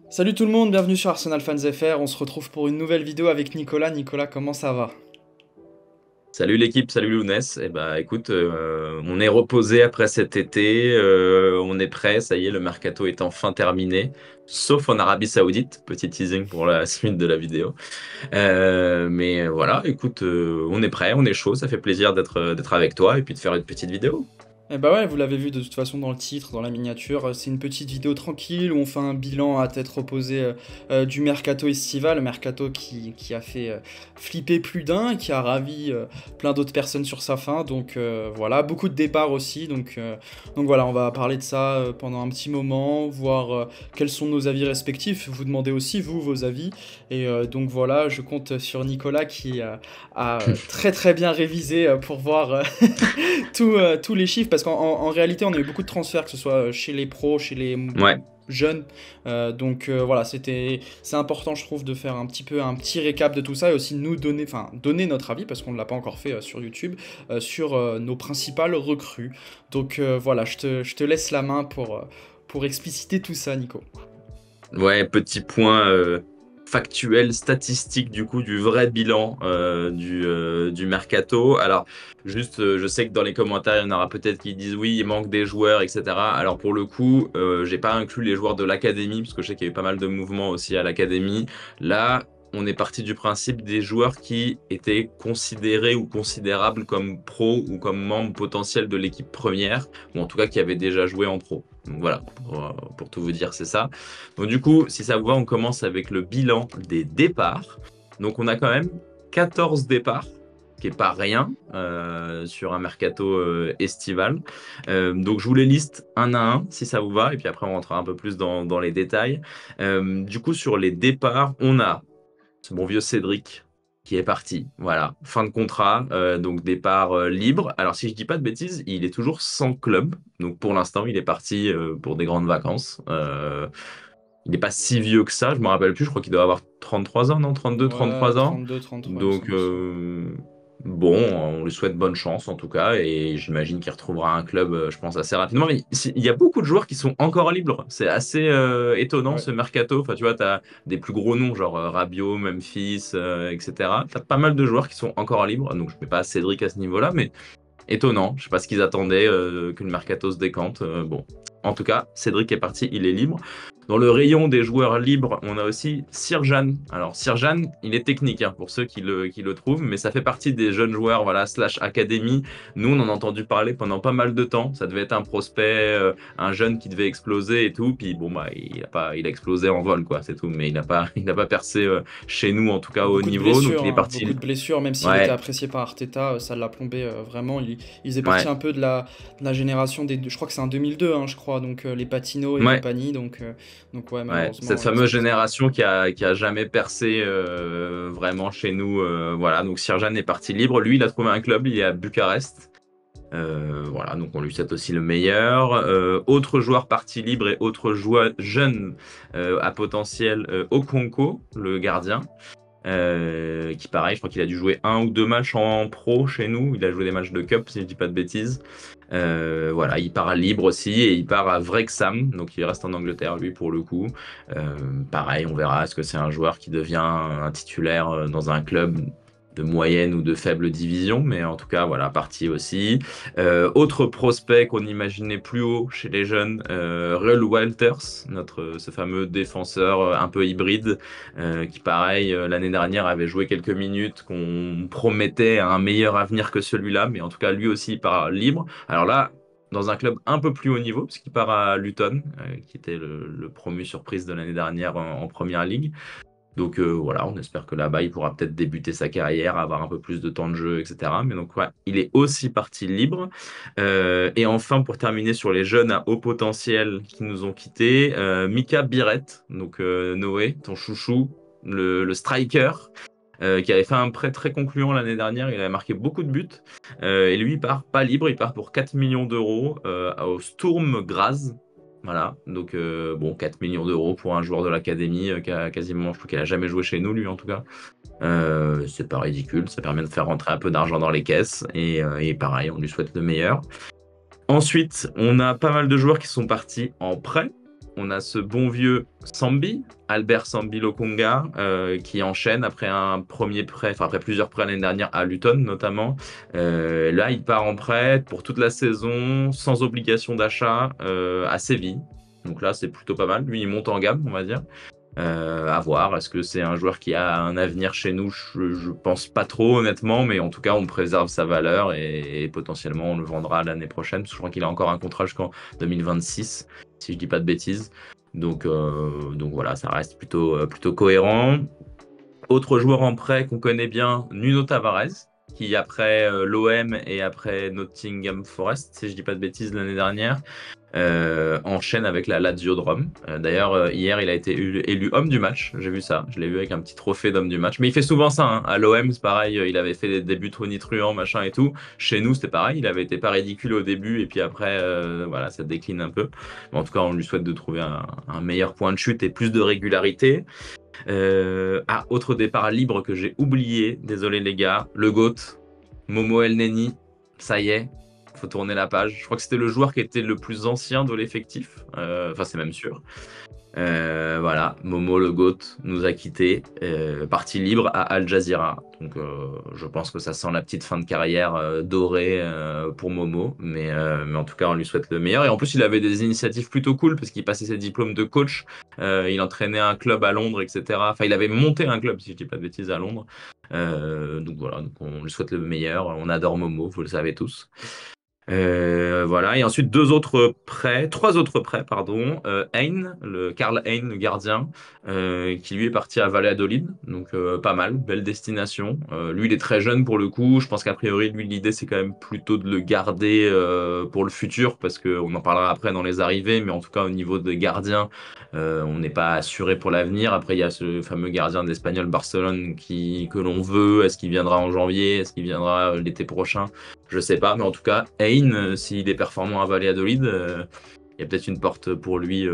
Salut tout le monde, bienvenue sur Arsenal Fans FR. On se retrouve pour une nouvelle vidéo avec Nicolas. Nicolas, comment ça va? Salut l'équipe, salut Lounès. Eh ben, écoute, on est reposé après cet été, on est prêt, ça y est, le mercato est enfin terminé, sauf en Arabie Saoudite, petit teasing pour la suite de la vidéo. Mais voilà, écoute, on est prêt, on est chaud, ça fait plaisir d'être avec toi et puis de faire une petite vidéo. Eh bah ouais, vous l'avez vu de toute façon dans le titre, dans la miniature, c'est une petite vidéo tranquille où on fait un bilan à tête reposée du mercato estival, le mercato qui a fait flipper plus d'un, qui a ravi plein d'autres personnes sur sa fin, donc voilà, beaucoup de départs aussi, donc voilà, on va parler de ça pendant un petit moment, voir quels sont nos avis respectifs, vous demandez aussi vous vos avis, et donc voilà, je compte sur Nicolas qui a très très bien révisé pour voir tous les chiffres, parce qu'en réalité, on a eu beaucoup de transferts, que ce soit chez les pros, chez les Ouais, jeunes. Voilà, c'est important, je trouve, de faire un petit récap de tout ça et aussi nous donner, enfin, donner notre avis, parce qu'on ne l'a pas encore fait sur YouTube, sur nos principales recrues. Voilà, je te laisse la main pour expliciter tout ça, Nico. ouais, petit point factuel, statistique du coup du vrai bilan du mercato. Alors, juste, je sais que dans les commentaires, il y en aura peut-être qui disent oui, il manque des joueurs, etc. Alors pour le coup, j'ai pas inclus les joueurs de l'académie parce que je sais qu'il y a eu pas mal de mouvements aussi à l'académie. Là, on est parti du principe des joueurs qui étaient considérés ou considérables comme pro ou comme membres potentiels de l'équipe première, ou en tout cas qui avaient déjà joué en pro. Donc voilà, pour tout vous dire, c'est ça. Donc du coup, si ça vous va, on commence avec le bilan des départs. Donc on a quand même 14 départs, ce qui n'est pas rien sur un mercato estival. Donc je vous les liste un à un, si ça vous va, et puis après on rentrera un peu plus dans les détails. Du coup, sur les départs, on a ce bon vieux Cédric qui est parti. Voilà, fin de contrat, donc départ libre. Alors si je dis pas de bêtises, il est toujours sans club. Donc pour l'instant, il est parti pour des grandes vacances. Il n'est pas si vieux que ça, je me rappelle plus, je crois qu'il doit avoir 33 ans, non? 32, Ouais, 33 ans. 32, 33, il me Donc, semble aussi. bon, on lui souhaite bonne chance en tout cas, et j'imagine qu'il retrouvera un club, je pense, assez rapidement. Mais il y a beaucoup de joueurs qui sont encore libres. C'est assez étonnant Ouais. ce mercato. Enfin, tu vois, tu as des plus gros noms, genre Rabiot, Memphis, etc. Tu as pas mal de joueurs qui sont encore libres. Donc, je ne mets pas Cédric à ce niveau-là, mais étonnant. Je sais pas ce qu'ils attendaient que le mercato se décante. Bon, en tout cas, Cédric est parti, il est libre. Dans le rayon des joueurs libres, on a aussi Sirjan. Alors Sirjan, il est technique hein, pour ceux qui le trouvent, mais ça fait partie des jeunes joueurs, voilà, slash académie. Nous, on en a entendu parler pendant pas mal de temps. Ça devait être un prospect, un jeune qui devait exploser et tout. Puis bon, bah, il a explosé en vol, quoi, c'est tout. Mais il n'a pas percé chez nous, en tout cas au haut niveau. Donc il est Beaucoup parti. de blessures, même s'il était Ouais, apprécié par Arteta, ça l'a plombé vraiment. Il faisait partie ouais, un peu de la génération je crois que c'est en 2002, hein, je crois, donc les Patino et ouais. compagnie, donc ouais, Ouais, cette malheureusement, fameuse explosé. génération qui a jamais percé vraiment chez nous. Voilà, donc Sirjan est parti libre. Lui, il a trouvé un club, il est à Bucarest. Voilà, donc on lui souhaite aussi le meilleur. Autre joueur parti libre et autre joueur jeune à potentiel, Okonkwo, le gardien. Qui pareil, je crois qu'il a dû jouer un ou deux matchs en pro chez nous. Il a joué des matchs de cup, si je dis pas de bêtises. Voilà, il part libre aussi et il part à Wrexham, donc il reste en Angleterre lui pour le coup. Pareil, on verra est-ce que c'est un joueur qui devient un titulaire dans un club de moyenne ou de faible division, mais en tout cas voilà, parti aussi. Autre prospect qu'on imaginait plus haut chez les jeunes, Reul Walters, ce fameux défenseur un peu hybride, qui pareil l'année dernière avait joué quelques minutes, qu'on promettait un meilleur avenir que celui-là, mais en tout cas lui aussi il part libre. Alors là, dans un club un peu plus haut niveau, puisqu'il part à Luton, qui était le promu surprise de l'année dernière en Première Ligue. Donc voilà, on espère que là-bas, il pourra peut-être débuter sa carrière, avoir un peu plus de temps de jeu, etc. Mais donc, ouais, il est aussi parti libre. Et enfin, pour terminer sur les jeunes à haut potentiel qui nous ont quittés, Mika Biret, donc Noé, ton chouchou, le striker, qui avait fait un prêt très concluant l'année dernière. Il avait marqué beaucoup de buts. Et lui, il part pas libre, il part pour 4 millions d'euros au Sturm Graz. Voilà, donc bon, 4 millions d'euros pour un joueur de l'académie qui a quasiment, je crois qu'il a jamais joué chez nous, lui en tout cas. C'est pas ridicule, ça permet de faire rentrer un peu d'argent dans les caisses et pareil, on lui souhaite le meilleur. Ensuite, on a pas mal de joueurs qui sont partis en prêt. on a ce bon vieux Sambi, Albert Sambi Lokonga, qui enchaîne après un premier prêt, enfin après plusieurs prêts l'année dernière à Luton notamment. Là, il part en prêt pour toute la saison, sans obligation d'achat, à Séville. Donc là, c'est plutôt pas mal. Lui, il monte en gamme, on va dire. À voir. Est-ce que c'est un joueur qui a un avenir chez nous? Je pense pas trop, honnêtement, mais en tout cas, on préserve sa valeur et potentiellement on le vendra l'année prochaine. Parce que je crois qu'il a encore un contrat jusqu'en 2026, si je dis pas de bêtises. Donc voilà, ça reste plutôt cohérent. Autre joueur en prêt qu'on connaît bien, Nuno Tavares, qui après l'OM et après Nottingham Forest, si je dis pas de bêtises, l'année dernière, enchaîne avec la Lazio de Rome. D'ailleurs, hier, il a été élu homme du match. J'ai vu ça. Je l'ai vu avec un petit trophée d'homme du match. Mais il fait souvent ça, hein. À l'OM, c'est pareil. Il avait fait des débuts tonitruants, machin et tout. Chez nous, c'était pareil. Il avait été pas ridicule au début. Et puis après, voilà, ça décline un peu. Mais en tout cas, on lui souhaite de trouver un meilleur point de chute et plus de régularité. Autre départ libre que j'ai oublié. Désolé, les gars. Le GOAT, Momo Elneny. Ça y est, faut tourner la page. Je crois que c'était le joueur qui était le plus ancien de l'effectif. Enfin, c'est même sûr. Voilà, Momo le GOAT nous a quittés, parti libre à Al Jazeera. Donc je pense que ça sent la petite fin de carrière dorée pour Momo, mais en tout cas on lui souhaite le meilleur. Et en plus il avait des initiatives plutôt cool parce qu'il passait ses diplômes de coach, il entraînait un club à Londres, etc. Enfin il avait monté un club si je dis pas de bêtises à Londres. Donc voilà, donc on lui souhaite le meilleur. On adore Momo, vous le savez tous. Voilà, et ensuite trois autres prêts, pardon. Karl Hein, le gardien, qui lui est parti à Valladolid, donc pas mal, belle destination. Lui, il est très jeune pour le coup. Je pense qu'a priori, lui, l'idée c'est quand même plutôt de le garder pour le futur, parce qu'on en parlera après dans les arrivées, mais en tout cas au niveau des gardiens, on n'est pas assuré pour l'avenir. Après, il y a ce fameux gardien d'Espagnol Barcelone que l'on veut. Est-ce qu'il viendra en janvier? Est-ce qu'il viendra l'été prochain? Je sais pas, mais en tout cas, Hein, s'il est performant à Valladolid, il y a peut-être une porte pour lui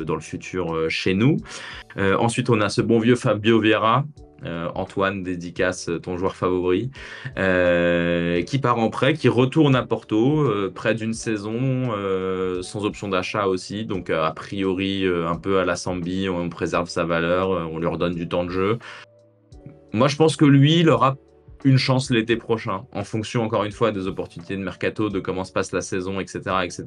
dans le futur chez nous. Ensuite, on a ce bon vieux Fabio Vieira, Antoine, dédicace, ton joueur favori, qui part en prêt, qui retourne à Porto, près d'une saison, sans option d'achat aussi. Donc, a priori, un peu à la Sambi, on préserve sa valeur, on lui redonne du temps de jeu. Moi, je pense que lui, il aura une chance l'été prochain, en fonction, encore une fois, des opportunités de mercato, de comment se passe la saison, etc., etc.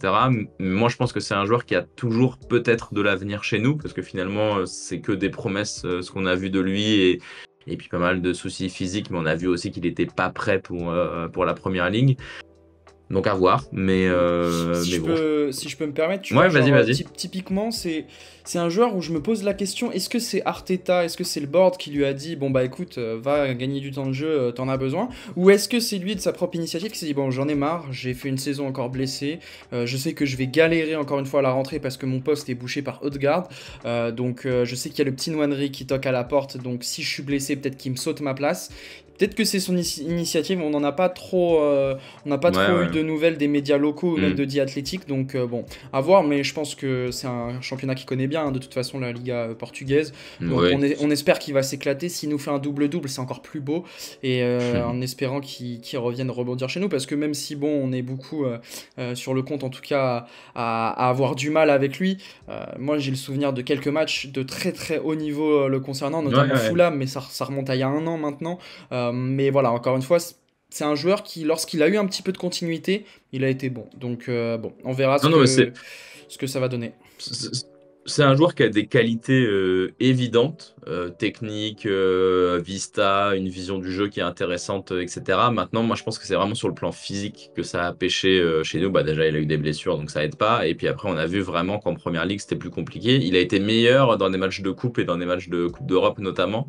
Moi, je pense que c'est un joueur qui a toujours peut-être de l'avenir chez nous, parce que finalement, c'est que des promesses, ce qu'on a vu de lui, et puis pas mal de soucis physiques, mais on a vu aussi qu'il n'était pas prêt pour la première ligne. Donc à voir, mais bon. Si je peux me permettre, tu Ouais, vois, vas-y, genre, vas-y. typiquement, c'est un joueur où je me pose la question, est-ce que c'est Arteta, est-ce que c'est le board qui lui a dit, bon bah écoute, va gagner du temps de jeu, t'en as besoin, ou est-ce que c'est lui de sa propre initiative qui s'est dit, bon j'en ai marre, j'ai fait une saison encore blessée, je sais que je vais galérer encore une fois à la rentrée parce que mon poste est bouché par Odegaard, donc je sais qu'il y a le petit Nwaneri qui toque à la porte, donc si je suis blessé, peut-être qu'il me saute ma place. Peut-être que c'est son initiative, on n'en a pas trop, on n'a pas Ouais, trop eu ouais. de nouvelles des médias locaux ou même Hmm. de The Athletic, donc bon, à voir, mais je pense que c'est un championnat qu'il connaît bien, hein, de toute façon, la Liga portugaise. Donc Ouais. on espère qu'il va s'éclater. S'il nous fait un double-double, c'est encore plus beau. Et en espérant qu'il revienne rebondir chez nous, parce que même si, bon, on est beaucoup sur le compte, en tout cas, à avoir du mal avec lui, moi j'ai le souvenir de quelques matchs de très très haut niveau le concernant, Ouais, notamment ouais. Fulham, mais ça remonte à il y a un an maintenant. Mais voilà, encore une fois, c'est un joueur qui, lorsqu'il a eu un petit peu de continuité, il a été bon. Donc bon, on verra Non, non, mais ce que ça va donner. c'est c'est un joueur qui a des qualités évidentes, technique, vista, une vision du jeu qui est intéressante, etc. Maintenant, moi, je pense que c'est vraiment sur le plan physique que ça a pêché chez nous. Bah, déjà, il a eu des blessures, donc ça aide pas. Et puis après, on a vu vraiment qu'en première ligue, c'était plus compliqué. Il a été meilleur dans des matchs de coupe et dans des matchs de Coupe d'Europe notamment.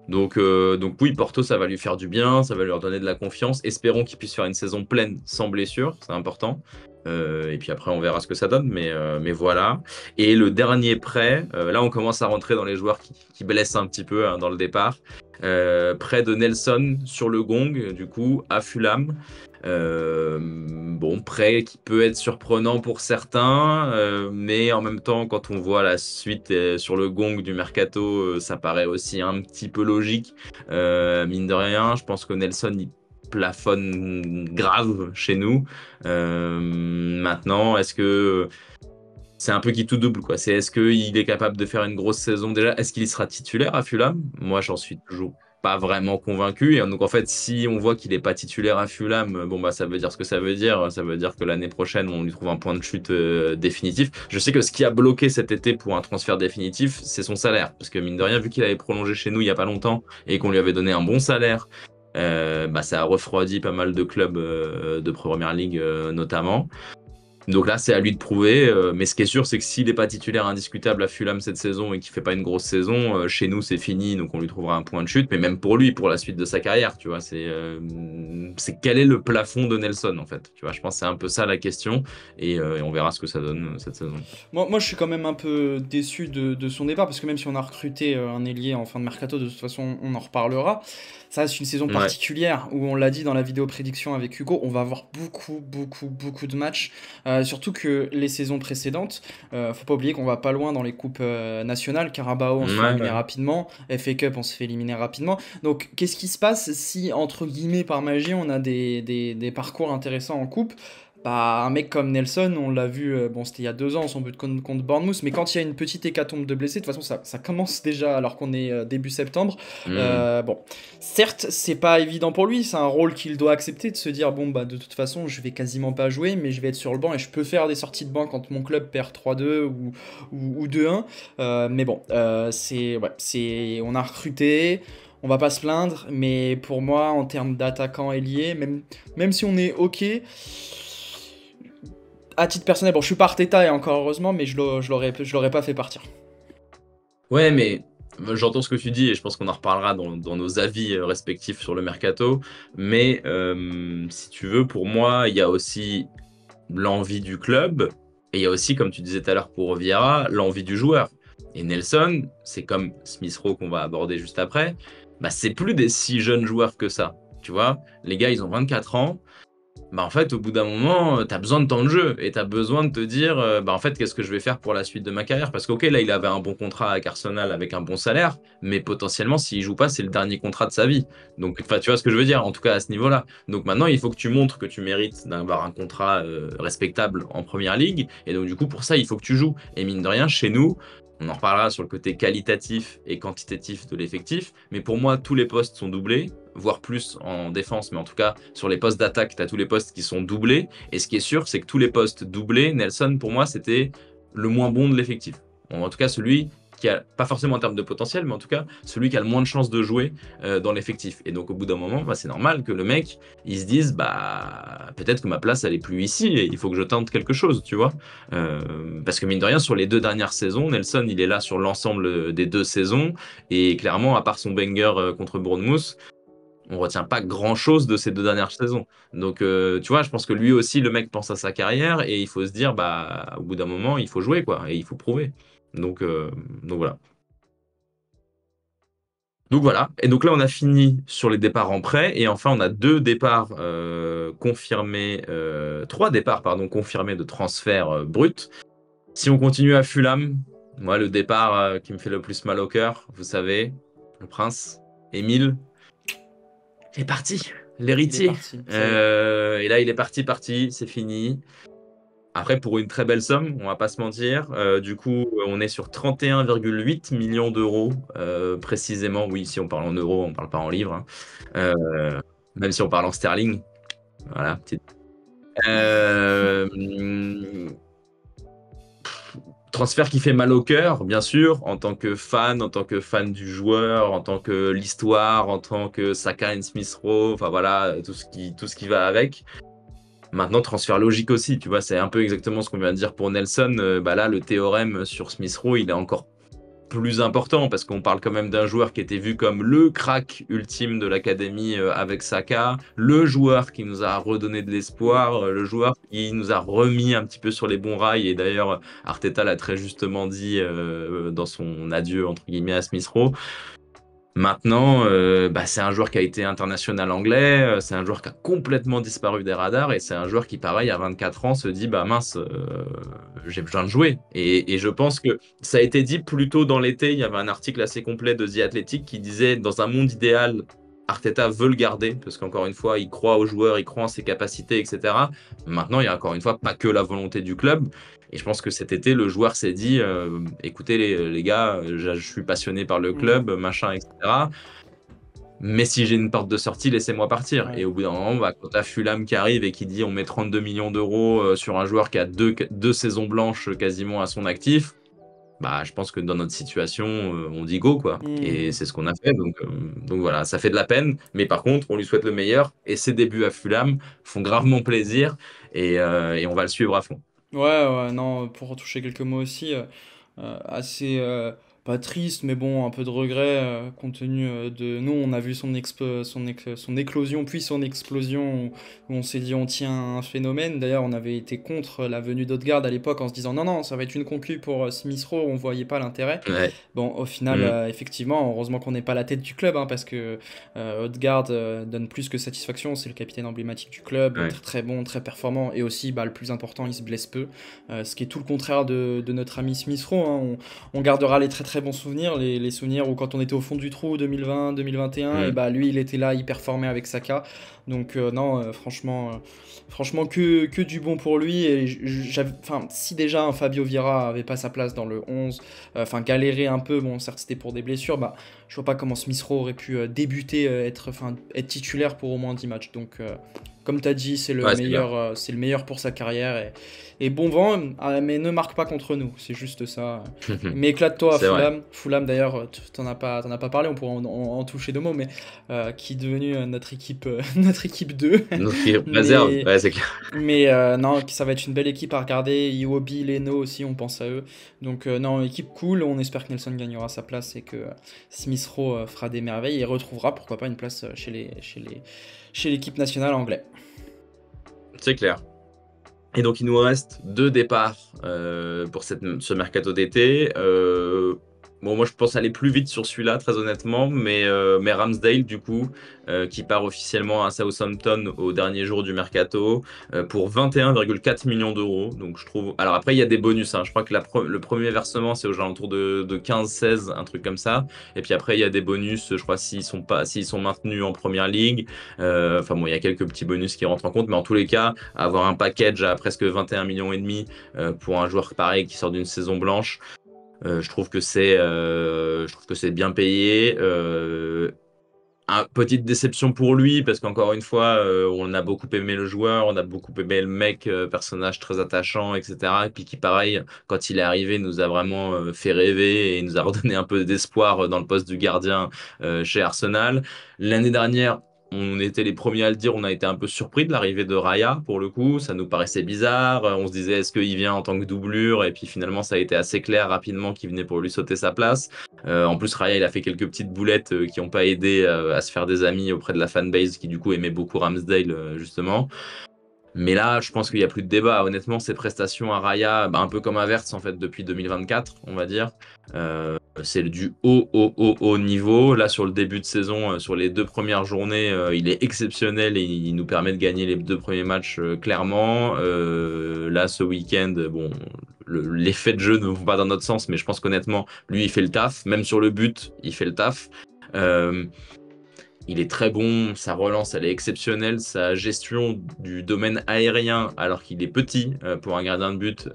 Donc oui, Porto, ça va lui faire du bien, ça va lui redonner de la confiance. Espérons qu'il puisse faire une saison pleine sans blessure, c'est important. Et puis après, on verra ce que ça donne, mais voilà. Et le dernier prêt, là, on commence à rentrer dans les joueurs qui blessent un petit peu hein, dans le départ. Prêt de Nelson sur le gong, du coup, à Fulham. Bon, prêt qui peut être surprenant pour certains, mais en même temps, quand on voit la suite sur le gong du mercato, ça paraît aussi un petit peu logique. Mine de rien, je pense que Nelson, il plafonne grave chez nous. Maintenant, est-ce que c'est un peu qui tout double, quoi. C'est est-ce qu'il est capable de faire une grosse saison déjà? Est-ce qu'il sera titulaire à Fulham? Moi, j'en suis toujours pas vraiment convaincu. Et donc, en fait, si on voit qu'il n'est pas titulaire à Fulham, bon, bah, ça veut dire ce que ça veut dire. Ça veut dire que l'année prochaine, on lui trouve un point de chute définitif. Je sais que ce qui a bloqué cet été pour un transfert définitif, c'est son salaire. Parce que, mine de rien, vu qu'il avait prolongé chez nous il y a pas longtemps et qu'on lui avait donné un bon salaire, bah, ça a refroidi pas mal de clubs de Première Ligue notamment. Donc là, c'est à lui de prouver. Mais ce qui est sûr, c'est que s'il n'est pas titulaire indiscutable à Fulham cette saison et qu'il fait pas une grosse saison, chez nous, c'est fini. Donc on lui trouvera un point de chute. Mais même pour lui, pour la suite de sa carrière, tu vois, c'est quel est le plafond de Nelson, en fait. Tu vois, je pense que c'est un peu ça la question. Et on verra ce que ça donne cette saison. Moi, je suis quand même un peu déçu de son départ, parce que même si on a recruté un ailier en fin de mercato, de toute façon, on en reparlera. Ça reste une saison Ouais. particulière où on l'a dit dans la vidéo prédiction avec Hugo, on va avoir beaucoup de matchs. Surtout que les saisons précédentes, faut pas oublier qu'on va pas loin dans les coupes nationales. Carabao, on se fait Ouais, éliminer ouais. rapidement. FA Cup, on se fait éliminer rapidement. Donc, qu'est-ce qui se passe si, entre guillemets, par magie, on a des parcours intéressants en coupe? Bah, un mec comme Nelson, on l'a vu, bon, c'était il y a 2 ans, son but contre Bournemouth, mais quand il y a une petite hécatombe de blessés, de toute façon, ça commence déjà alors qu'on est début septembre. Hmm. Bon, certes, c'est pas évident pour lui, c'est un rôle qu'il doit accepter, de se dire, bon, bah, de toute façon, je vais quasiment pas jouer, mais je vais être sur le banc et je peux faire des sorties de banc quand mon club perd 3-2 ou 2-1. Mais bon, ouais, on a recruté. On va pas se plaindre, mais pour moi, en termes d'attaquant ailier, même si on est OK, à titre personnel, bon, je suis pas Arteta et encore heureusement, mais je l'aurais pas fait partir. Ouais, mais j'entends ce que tu dis et je pense qu'on en reparlera dans nos avis respectifs sur le mercato. Mais si tu veux, pour moi, il y a aussi l'envie du club et il y a aussi, comme tu disais tout à l'heure pour Vieira, l'envie du joueur. Et Nelson, c'est comme Smith Rowe qu'on va aborder juste après, bah, c'est plus des si jeunes joueurs que ça. Tu vois, les gars, ils ont 24 ans. Bah en fait, au bout d'un moment, tu as besoin de temps de jeu et tu as besoin de te dire, bah en fait, qu'est-ce que je vais faire pour la suite de ma carrière? Parce qu'ok, là, il avait un bon contrat avec Arsenal avec un bon salaire, mais potentiellement, s'il joue pas, c'est le dernier contrat de sa vie. Donc, enfin, tu vois ce que je veux dire, en tout cas à ce niveau-là. Donc maintenant, il faut que tu montres que tu mérites d'avoir un contrat respectable en première ligue. Et donc, du coup, pour ça, il faut que tu joues. Et mine de rien, chez nous, on en reparlera sur le côté qualitatif et quantitatif de l'effectif, mais pour moi, tous les postes sont doublés, voire plus en défense, mais en tout cas, sur les postes d'attaque, tu as tous les postes qui sont doublés. Et ce qui est sûr, c'est que tous les postes doublés, Nelson, pour moi, c'était le moins bon de l'effectif. Bon, en tout cas, celui qui a, pas forcément en termes de potentiel, mais en tout cas, celui qui a le moins de chances de jouer dans l'effectif. Et donc, au bout d'un moment, bah, c'est normal que le mec, il se dise, bah, peut-être que ma place, elle est plus ici et il faut que je tente quelque chose, tu vois. Parce que mine de rien, sur les 2 dernières saisons, Nelson, il est là sur l'ensemble des 2 saisons. Et clairement, à part son banger contre Bournemouth, on retient pas grand-chose de ces 2 dernières saisons. Donc, tu vois, je pense que lui aussi, le mec pense à sa carrière et il faut se dire, bah, au bout d'un moment, il faut jouer, quoi, et il faut prouver. Donc, euh, donc voilà. Donc voilà. Et donc là, on a fini sur les départs en prêt. Et enfin, on a 2 départs confirmés, 3 départs, pardon, confirmés de transfert brut. Si on continue à Fulham, moi, le départ qui me fait le plus mal au cœur, vous savez, le prince, Émile, est parti, Il est l'héritier. parti, ça y est. Et là, il est parti, c'est fini. Après, pour une très belle somme, on va pas se mentir. Du coup, on est sur 31,8 millions d'euros précisément. Oui, si on parle en euros, on parle pas en livres, hein. Même si on parle en sterling. Voilà. Euh, Transfert qui fait mal au cœur, bien sûr, en tant que fan du joueur, en tant que l'histoire, en tant que Saka et Smith Rowe, enfin voilà, tout ce qui va avec. Maintenant, transfert logique aussi, tu vois, c'est un peu exactement ce qu'on vient de dire pour Nelson. Bah là, le théorème sur Smith Rowe, il est encore plus important parce qu'on parle quand même d'un joueur qui était vu comme le crack ultime de l'académie avec Saka, le joueur qui nous a redonné de l'espoir, le joueur qui nous a remis un petit peu sur les bons rails. Et d'ailleurs, Arteta l'a très justement dit dans son adieu entre guillemets à Smith Rowe. Maintenant, bah, c'est un joueur qui a été international anglais, c'est un joueur qui a complètement disparu des radars et c'est un joueur qui, pareil, à 24 ans, se dit bah mince, j'ai besoin de jouer. Et je pense que ça a été dit plus tôt dans l'été. Il y avait un article assez complet de The Athletic qui disait dans un monde idéal, Arteta veut le garder parce qu'encore une fois, il croit aux joueurs, il croit en ses capacités, etc. Maintenant, il y a encore une fois pas que la volonté du club. Et je pense que cet été, le joueur s'est dit, écoutez les gars, je suis passionné par le Mm. club, machin, etc. Mais si j'ai une porte de sortie, laissez-moi partir. Ouais. Et au bout d'un moment, bah, quand t'as Fulham qui arrive et qui dit on met 32 millions d'euros sur un joueur qui a deux saisons blanches quasiment à son actif, bah, je pense que dans notre situation, on dit go, quoi. Et Mm. c'est ce qu'on a fait. Donc voilà, ça fait de la peine. Mais par contre, on lui souhaite le meilleur. Et ses débuts à Fulham font gravement plaisir. Et on va le suivre à fond. Ouais, ouais, non, pour retoucher quelques mots aussi, assez, pas triste, mais bon, un peu de regret, compte tenu de... Nous, on a vu son éclosion, puis son explosion, où on s'est dit, on tient un phénomène. D'ailleurs, on avait été contre la venue d'Odegaard à l'époque, en se disant, non, non, ça va être une conclue pour Smith Rowe, on voyait pas l'intérêt. Ouais. Bon, au final, Mm. effectivement, heureusement qu'on n'est pas la tête du club, hein, parce que Odegaard donne plus que satisfaction. C'est le capitaine emblématique du club, Ouais. très très bon, très performant, et aussi, bah, le plus important, il se blesse peu, ce qui est tout le contraire de notre ami Smith Rowe, hein. On gardera les très très bons souvenirs, les souvenirs où quand on était au fond du trou 2020-2021, et Mm. bah lui, il était là, il performait avec Saka. Donc non, franchement que du bon pour lui. Et enfin, si déjà un Fabio Vieira avait pas sa place dans le 11, enfin galérer un peu, bon certes c'était pour des blessures, bah je vois pas comment Smith Rowe aurait pu débuter, être titulaire pour au moins 10 matchs. Donc comme tu as dit, Ouais, c'est clair. c'est le meilleur pour sa carrière. Et bon vent, mais ne marque pas contre nous, c'est juste ça. Mais éclate-toi à C'est vrai. Fulham. Fulham d'ailleurs, t'en as pas parlé, on pourra en toucher deux mots, mais qui est devenu notre équipe, notre équipe 2. Donc, il réserve. mais Ouais, c'est clair. mais non, ça va être une belle équipe à regarder. Iwobi, Leno aussi, on pense à eux. Donc non, équipe cool. On espère que Nelson gagnera sa place et que Smith Rowe fera des merveilles et retrouvera pourquoi pas une place chez l'équipe nationale anglaise. C'est clair. Et donc, il nous reste 2 départs pour ce mercato d'été. Bon, moi, je pense aller plus vite sur celui-là, très honnêtement, mais Ramsdale, du coup, qui part officiellement à Southampton au dernier jour du mercato pour 21,4 millions d'euros. Donc, je trouve. Alors, après, il y a des bonus, hein. Je crois que le premier versement, c'est aux alentours de 15-16, un truc comme ça. Et puis après, il y a des bonus, je crois, s'ils sont maintenus en première ligue. Enfin, bon, il y a quelques petits bonus qui rentrent en compte, mais en tous les cas, avoir un package à presque 21 millions et demi pour un joueur pareil qui sort d'une saison blanche. Je trouve que c'est bien payé. Petite déception pour lui parce qu'encore une fois, on a beaucoup aimé le joueur, on a beaucoup aimé le mec, personnage très attachant, etc. Et puis qui, pareil, quand il est arrivé, nous a vraiment fait rêver et nous a redonné un peu d'espoir dans le poste du gardien chez Arsenal. L'année dernière, on était les premiers à le dire, on a été un peu surpris de l'arrivée de Raya pour le coup, ça nous paraissait bizarre. On se disait est-ce qu'il vient en tant que doublure et puis finalement ça a été assez clair rapidement qu'il venait pour lui sauter sa place. En plus, Raya, il a fait quelques petites boulettes qui n'ont pas aidé à se faire des amis auprès de la fanbase qui, du coup, aimait beaucoup Ramsdale, justement. Mais là, je pense qu'il n'y a plus de débat. Honnêtement, ses prestations à Raya, bah, un peu comme à Verts, en fait, depuis 2024, on va dire. C'est du haut niveau. Là, sur le début de saison, sur les 2 premières journées, il est exceptionnel et il nous permet de gagner les 2 premiers matchs clairement. Là, ce week-end, bon, les faits de jeu ne vont pas dans notre sens, mais je pense qu'honnêtement, lui, il fait le taf. Même sur le but, il fait le taf. Euh, il est très bon, sa relance elle est exceptionnelle, sa gestion du domaine aérien alors qu'il est petit pour un gardien de but,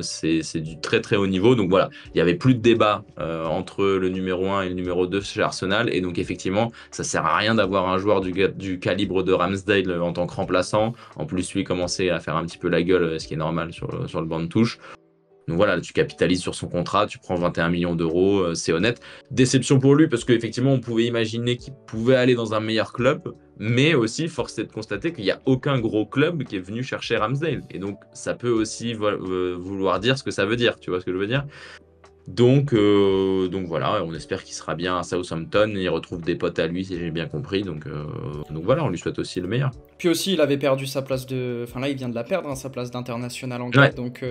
c'est du très très haut niveau. Donc voilà, il n'y avait plus de débat entre le numéro 1 et le numéro 2 chez Arsenal. Et donc effectivement, ça sert à rien d'avoir un joueur du calibre de Ramsdale en tant que remplaçant. En plus, lui commençait à faire un petit peu la gueule, ce qui est normal sur le banc de touche. Donc voilà, tu capitalises sur son contrat, tu prends 21 millions d'euros, c'est honnête. Déception pour lui parce qu'effectivement, on pouvait imaginer qu'il pouvait aller dans un meilleur club, mais aussi, force est de constater qu'il n'y a aucun gros club qui est venu chercher Ramsdale. Et donc, ça peut aussi vouloir dire ce que ça veut dire, tu vois ce que je veux dire? Donc voilà, on espère qu'il sera bien à Southampton, il retrouve des potes à lui, si j'ai bien compris. Donc voilà, on lui souhaite aussi le meilleur. Puis aussi, il avait perdu sa place de. Enfin là, il vient de la perdre, hein, sa place d'international anglais. Ouais, Donc,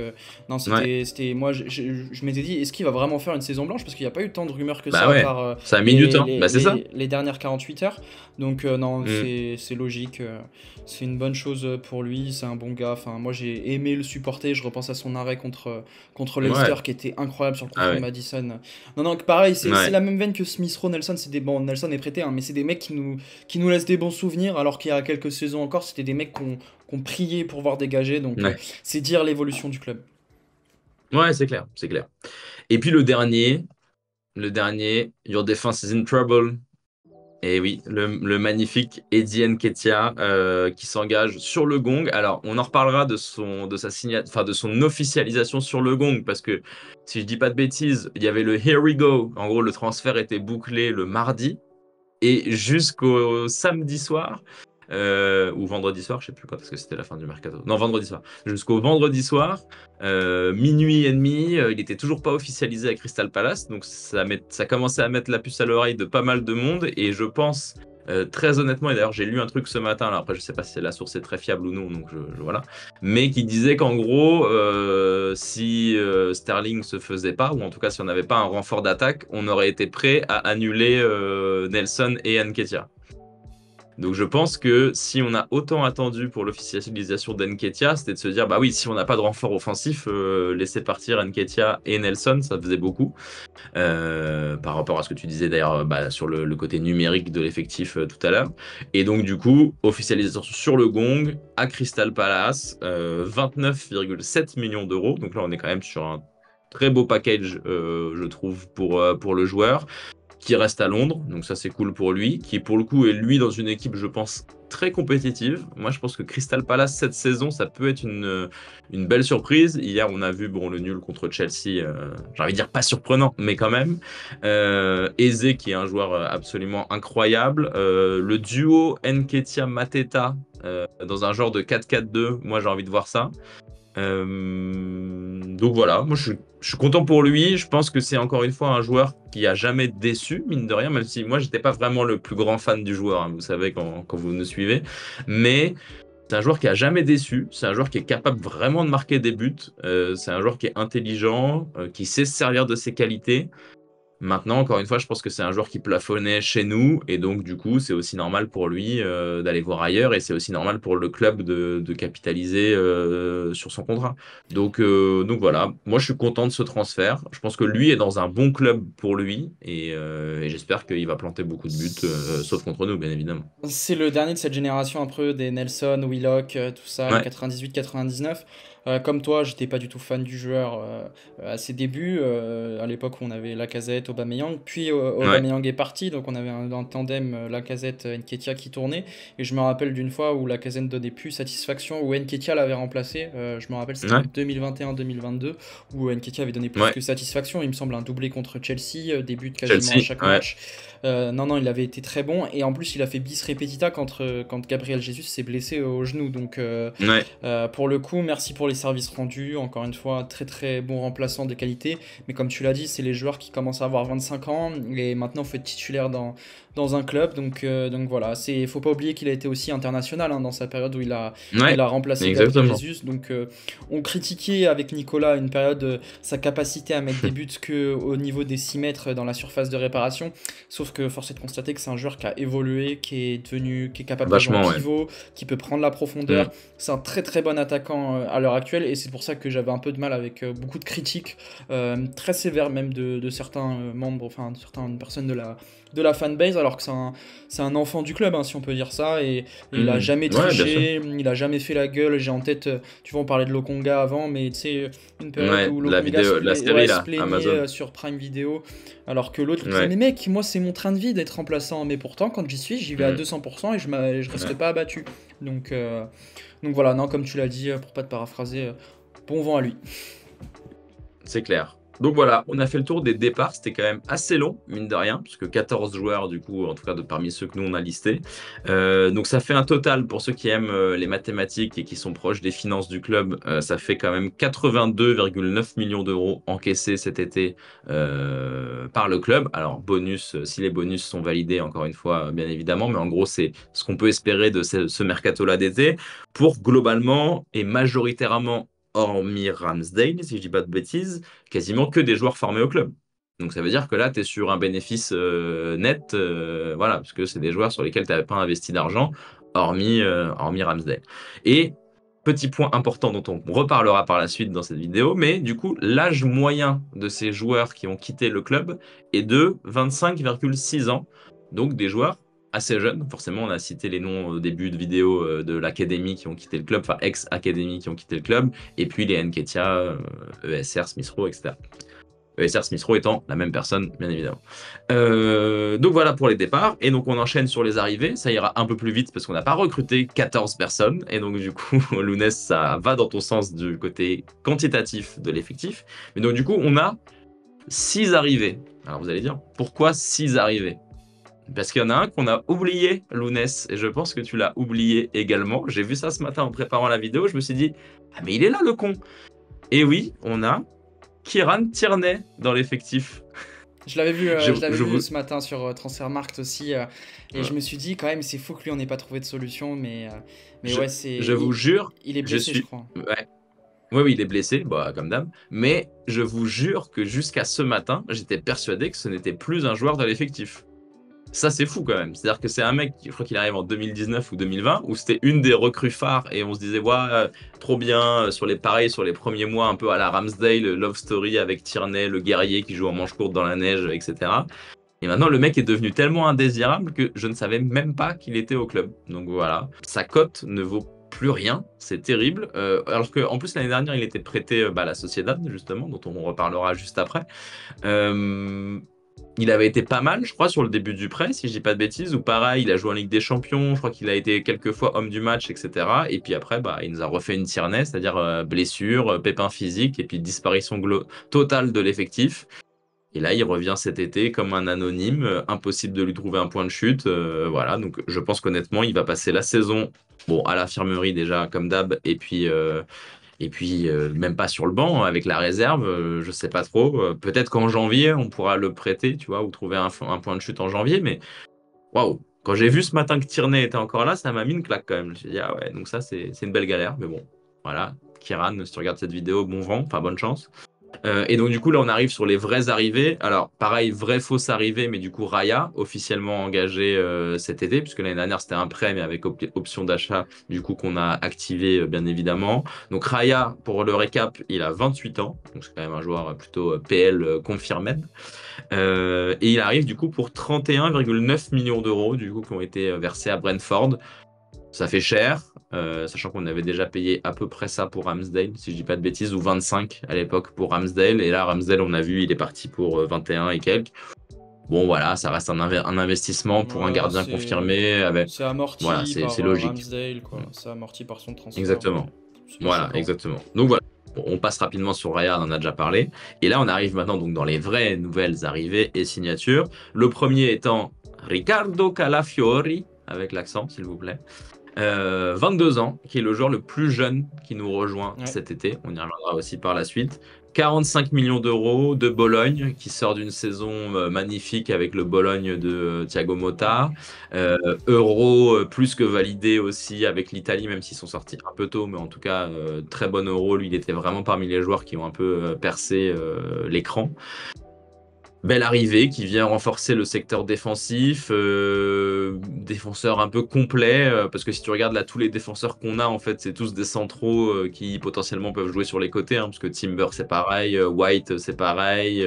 non, ouais, moi, je m'étais dit, est-ce qu'il va vraiment faire une saison blanche? Parce qu'il n'y a pas eu tant de rumeurs que bah ça, à ouais, part ça a mis du temps, bah c'est ça. les dernières 48 heures. Donc, non, Mm. c'est logique. C'est une bonne chose pour lui. C'est un bon gars. Enfin, moi, j'ai aimé le supporter. Je repense à son arrêt contre Leicester Ouais, qui était incroyable sur le coup ah franc de ouais, Madison. Non, non, pareil, c'est ouais. la même veine que Smith Rowe, Nelson. Bon, Nelson est prêté, hein, mais c'est des mecs qui nous laissent des bons souvenirs. Alors qu'il y a quelques saisons encore, c'était des mecs qu'on priait pour voir dégager. Donc, Ouais. c'est dire l'évolution du club. Ouais, c'est clair, c'est clair. Et puis le dernier, Your Defense is in Trouble. Et oui, le magnifique Eddie Nketiah qui s'engage sur le gong. Alors, on en reparlera de son officialisation sur le gong, parce que si je dis pas de bêtises, il y avait le Here we go. En gros, le transfert était bouclé le mardi et jusqu'au samedi soir. Ou vendredi soir, je sais plus quand, parce que c'était la fin du mercato. Non, vendredi soir. Jusqu'au vendredi soir, minuit et demi, il était toujours pas officialisé à Crystal Palace, donc ça commençait à mettre la puce à l'oreille de pas mal de monde, et je pense, très honnêtement, et d'ailleurs j'ai lu un truc ce matin, alors après je sais pas si la source est très fiable ou non, donc voilà, mais qui disait qu'en gros, si Sterling se faisait pas, ou en tout cas si on n'avait pas un renfort d'attaque, on aurait été prêt à annuler Nelson et Nketiah. Donc je pense que si on a autant attendu pour l'officialisation d'Nketiah, c'était de se dire, bah oui, si on n'a pas de renfort offensif, laisser partir Nketiah et Nelson, ça faisait beaucoup. Par rapport à ce que tu disais d'ailleurs bah, sur le côté numérique de l'effectif tout à l'heure. Et donc du coup, officialisation sur le gong à Crystal Palace, 29,7 millions d'euros. Donc là, on est quand même sur un très beau package, je trouve, pour le joueur qui reste à Londres, donc ça c'est cool pour lui, qui pour le coup est lui dans une équipe, je pense, très compétitive. Moi je pense que Crystal Palace cette saison, ça peut être une belle surprise. Hier on a vu bon, le nul contre Chelsea, j'ai envie de dire pas surprenant, mais quand même. Eze qui est un joueur absolument incroyable. Le duo Nketiah-Mateta dans un genre de 4-4-2, moi j'ai envie de voir ça. Donc voilà, moi je suis content pour lui. Je pense que c'est encore une fois un joueur qui a jamais déçu, mine de rien, même si moi j'étais pas vraiment le plus grand fan du joueur, hein, vous savez quand vous nous suivez. Mais c'est un joueur qui a jamais déçu. C'est un joueur qui est capable vraiment de marquer des buts. C'est un joueur qui est intelligent, qui sait se servir de ses qualités. Maintenant, encore une fois, je pense que c'est un joueur qui plafonnait chez nous et donc du coup, c'est aussi normal pour lui d'aller voir ailleurs et c'est aussi normal pour le club de capitaliser sur son contrat. Donc voilà, moi je suis content de ce transfert. Je pense que lui est dans un bon club pour lui et j'espère qu'il va planter beaucoup de buts, sauf contre nous, bien évidemment. C'est le dernier de cette génération un peu des Nelson, Willock, tout ça, les Ouais, 98-99. Comme toi, j'étais pas du tout fan du joueur à ses débuts, à l'époque où on avait Lacazette, Aubameyang, puis ouais, Aubameyang est parti, donc on avait un tandem Lacazette, Nketiah qui tournait, et je me rappelle d'une fois où Lacazette ne donnait plus satisfaction, où Nketiah l'avait remplacé, je me rappelle c'était en ouais, 2021-2022, où Nketiah avait donné plus ouais. que satisfaction, il me semble un doublé contre Chelsea, des buts quasiment à Chelsea, chaque ouais, match. Non, non, il avait été très bon. Et en plus, il a fait bis repetita quand Gabriel Jesus s'est blessé au genou. Donc, ouais, pour le coup, merci pour les services rendus. Encore une fois, très très bon remplaçant de qualité. Mais comme tu l'as dit, c'est les joueurs qui commencent à avoir 25 ans. Et maintenant, il faut être titulaire dans un club. Donc voilà, faut pas oublier qu'il a été aussi international dans sa période où il ouais, a remplacé Gabriel exactement. Jesus. Donc, on critiquait avec Nicolas une période sa capacité à mettre des buts que au niveau des 6 mètres dans la surface de réparation. Sauf que force est de constater que c'est un joueur qui a évolué, qui est capable de jouer en Vachement, ouais. pivot, qui peut prendre la profondeur. Mm. C'est un très très bon attaquant à l'heure actuelle et c'est pour ça que j'avais un peu de mal avec beaucoup de critiques, très sévères même de certains membres, enfin de certaines personnes de la fanbase, alors que c'est un enfant du club, si on peut dire ça, et il a Mm. jamais Ouais, bien sûr. triché, il a jamais fait la gueule. J'ai en tête, tu vois, on parlait de Lokonga avant, mais tu sais, une période Ouais, où la Lokonga vidéo, la ouais, série se là, plaignait Amazon. sur Prime Video, alors que l'autre il disait, Ouais. mais mec, moi c'est mon train de vie d'être remplaçant, mais pourtant quand j'y suis, j'y vais à Mm. 200% et je reste Ouais. pas abattu. Donc, euh, donc voilà, non, comme tu l'as dit, pour pas te paraphraser, bon vent à lui. C'est clair. Donc voilà, on a fait le tour des départs. C'était quand même assez long, mine de rien, puisque 14 joueurs, du coup, en tout cas parmi ceux que nous on a listés. Donc ça fait un total, pour ceux qui aiment les mathématiques et qui sont proches des finances du club, ça fait quand même 82,9 millions d'euros encaissés cet été par le club. Alors, bonus, si les bonus sont validés, encore une fois, bien évidemment, mais en gros, c'est ce qu'on peut espérer de ce mercato-là d'été pour globalement et majoritairement hormis Ramsdale, si je dis pas de bêtises, quasiment que des joueurs formés au club. Donc ça veut dire que là, tu es sur un bénéfice net, voilà, parce que c'est des joueurs sur lesquels tu n'avais pas investi d'argent, hormis Ramsdale. Et petit point important dont on reparlera par la suite dans cette vidéo, mais du coup, l'âge moyen de ces joueurs qui ont quitté le club est de 25,6 ans. Donc des joueurs assez jeunes. Forcément, on a cité les noms au début de vidéo de l'académie qui ont quitté le club, enfin ex-académie qui ont quitté le club, et puis les Nketiah, ESR, Smith Rowe, etc. ESR Smith Rowe étant la même personne, bien évidemment. Donc voilà pour les départs. Et donc on enchaîne sur les arrivées. Ça ira un peu plus vite parce qu'on n'a pas recruté 14 personnes. Et donc du coup, Lounès, ça va dans ton sens du côté quantitatif de l'effectif. Mais donc du coup, on a 6 arrivées. Alors vous allez dire, pourquoi 6 arrivées? Parce qu'il y en a un qu'on a oublié, Lounès, et je pense que tu l'as oublié également. J'ai vu ça ce matin en préparant la vidéo. Je me suis dit, ah mais il est là le con. Et oui, on a Kieran Tierney dans l'effectif. Je l'avais vu ce matin sur Transfermarkt aussi, et je me suis dit quand même c'est fou que lui on n'ait pas trouvé de solution, mais ouais c'est. Je vous jure, il est blessé je crois. Ouais. Oui, il est blessé, bah, comme d'hab. Mais je vous jure que jusqu'à ce matin, j'étais persuadé que ce n'était plus un joueur de l'effectif. Ça, c'est fou quand même. C'est-à-dire que c'est un mec, je crois qu'il arrive en 2019 ou 2020, où c'était une des recrues phares et on se disait, ouais, trop bien, sur les premiers mois, un peu à la Ramsdale, Love Story avec Tierney, le guerrier qui joue en manche courte dans la neige, etc. Et maintenant, le mec est devenu tellement indésirable que je ne savais même pas qu'il était au club. Donc voilà, sa cote ne vaut plus rien, c'est terrible. Alors qu'en plus, l'année dernière, il était prêté à la Sociedad, justement, dont on reparlera juste après. Il avait été pas mal, je crois, sur le début du prêt, si je dis pas de bêtises, ou pareil, il a joué en Ligue des Champions, je crois qu'il a été quelques fois homme du match, etc. Et puis après, il nous a refait une Tierney, c'est-à-dire blessure, pépin physique, et puis disparition totale de l'effectif. Et là, il revient cet été comme un anonyme, impossible de lui trouver un point de chute. Voilà, donc je pense qu'honnêtement, il va passer la saison à l'infirmerie déjà, comme d'hab, et puis même pas sur le banc, avec la réserve, je sais pas trop. Peut-être qu'en janvier, on pourra le prêter, tu vois, ou trouver un point de chute en janvier. Mais waouh, quand j'ai vu ce matin que Tierney était encore là, ça m'a mis une claque quand même. Je me suis dit, ah ouais, donc ça, c'est une belle galère. Mais bon, voilà. Kieran, si tu regardes cette vidéo, bon vent, enfin bonne chance. Et donc du coup là on arrive sur les vraies arrivées. Alors pareil, vraie fausse arrivée, mais du coup Raya officiellement engagé cet été, puisque l'année dernière c'était un prêt mais avec option d'achat, du coup qu'on a activé bien évidemment. Donc Raya, pour le récap, il a 28 ans, donc c'est quand même un joueur plutôt PL confirmé. Et il arrive du coup pour 31,9 millions d'euros du coup qui ont été versés à Brentford. Ça fait cher, sachant qu'on avait déjà payé à peu près ça pour Ramsdale, si je dis pas de bêtises, ou 25 à l'époque pour Ramsdale. Et là, Ramsdale, on a vu, il est parti pour 21 et quelques. Bon, voilà, ça reste un investissement pour un gardien confirmé. C'est amorti voilà, c'est logique. Ramsdale, quoi. C'est amorti par son transfert. Exactement. Voilà, exactement. Donc voilà, on passe rapidement sur Raya, on en a déjà parlé. Et là, on arrive maintenant donc dans les vraies nouvelles arrivées et signatures. Le premier étant Riccardo Calafiori, avec l'accent, s'il vous plaît. 22 ans, qui est le joueur le plus jeune qui nous rejoint cet été. On y reviendra aussi par la suite. 45 millions d'euros de Bologne, qui sort d'une saison magnifique avec le Bologne de Thiago Motta. Euro plus que validé aussi avec l'Italie, même s'ils sont sortis un peu tôt, mais en tout cas, très bon Euro. Lui, il était vraiment parmi les joueurs qui ont un peu percé l'écran. Belle arrivée qui vient renforcer le secteur défensif, défenseur un peu complet, parce que si tu regardes là tous les défenseurs qu'on a, en fait, c'est tous des centraux qui potentiellement peuvent jouer sur les côtés, parce que Timber c'est pareil, White c'est pareil,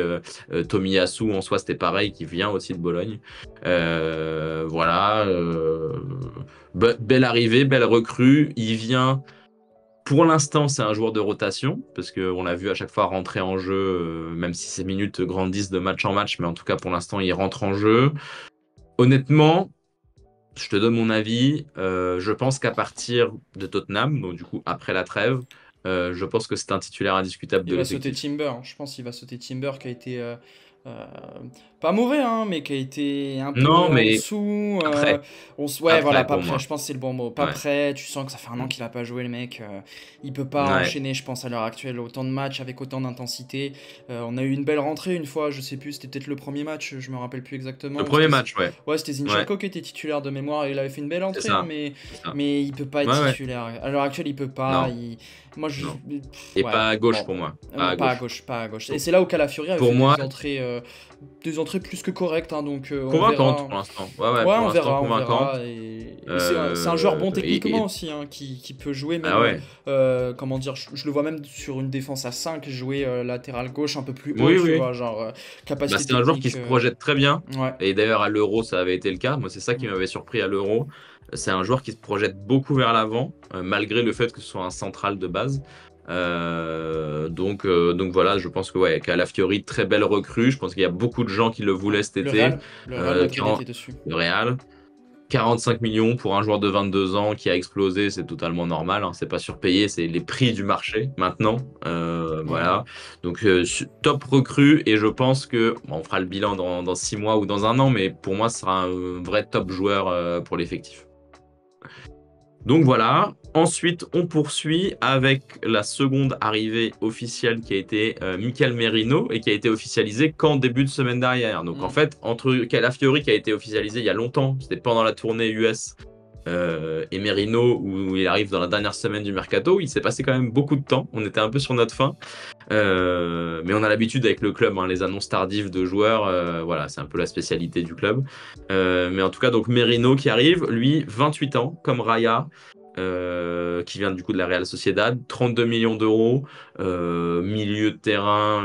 Tomiyasu en soi c'était pareil, qui vient aussi de Bologne. Voilà, belle arrivée, belle recrue, il vient. Pour l'instant, c'est un joueur de rotation, parce qu'on l'a vu à chaque fois rentrer en jeu, même si ses minutes grandissent de match en match, mais en tout cas, pour l'instant, il rentre en jeu. Honnêtement, je te donne mon avis. Je pense qu'à partir de Tottenham, donc du coup, après la trêve, je pense que c'est un titulaire indiscutable de l'effectif. Il va sauter Timber. Je pense qu'il va sauter Timber, qui a été... pas mauvais, mais qui a été un peu en dessous. Après, voilà, pas prêt, je pense que c'est le bon mot. Pas prêt, tu sens que ça fait un an qu'il a pas joué, le mec. Il peut pas enchaîner, je pense, à l'heure actuelle, autant de matchs avec autant d'intensité. On a eu une belle rentrée une fois, je sais plus, c'était peut-être le premier match, je me rappelle plus exactement. Le premier match, ouais. Ouais, c'était Zinchenko qui était titulaire de mémoire, et il avait fait une belle entrée, mais il peut pas être titulaire. À l'heure actuelle, il peut pas. Moi, pas à gauche pour moi. Pas à gauche. Et c'est là où Calafiori avait fait des entrées des entrées plus que correctes, hein, donc on Convaincante verra. pour l'instant. Ouais, Ouais, pour on l'instant verra, on convaincante. verra. Et c'est un joueur bon techniquement aussi, hein, qui peut jouer Ah même, ouais. comment dire, je le vois même sur une défense à 5 jouer latéral gauche un peu plus haut, Oui, tu oui. vois, genre Bah, capacité c'est un joueur qui technique. se projette très bien. Ouais. Et d'ailleurs, à l'Euro, ça avait été le cas. Moi, c'est ça qui Mm. m'avait surpris à l'Euro. C'est un joueur qui se projette beaucoup vers l'avant, malgré le fait que ce soit un central de base. Donc voilà, je pense que ouais, Calafiori, très belle recrue. Je pense qu'il y a beaucoup de gens qui le Ouais. voulaient cet été. Le Real Madrid 40 était dessus. le Real. 45 millions pour un joueur de 22 ans qui a explosé, c'est totalement normal, hein. C'est pas surpayé, c'est les prix du marché maintenant. Ouais. Voilà. Donc, top recrue, et je pense que bon, on fera le bilan dans 6 mois ou dans un an, mais pour moi, ce sera un vrai top joueur pour l'effectif. Donc voilà. Ensuite, on poursuit avec la seconde arrivée officielle qui a été Mikel Merino et qui a été officialisée qu'en début de semaine dernière. Donc en fait, entre Calafiori qui a été officialisé il y a longtemps, c'était pendant la tournée US, et Merino où il arrive dans la dernière semaine du mercato, il s'est passé quand même beaucoup de temps. On était un peu sur notre fin. Mais on a l'habitude avec le club, hein, les annonces tardives de joueurs, voilà, c'est un peu la spécialité du club. Mais en tout cas, donc Merino qui arrive, lui, 28 ans, comme Raya, qui vient du coup de la Real Sociedad, 32 millions d'euros, milieu de terrain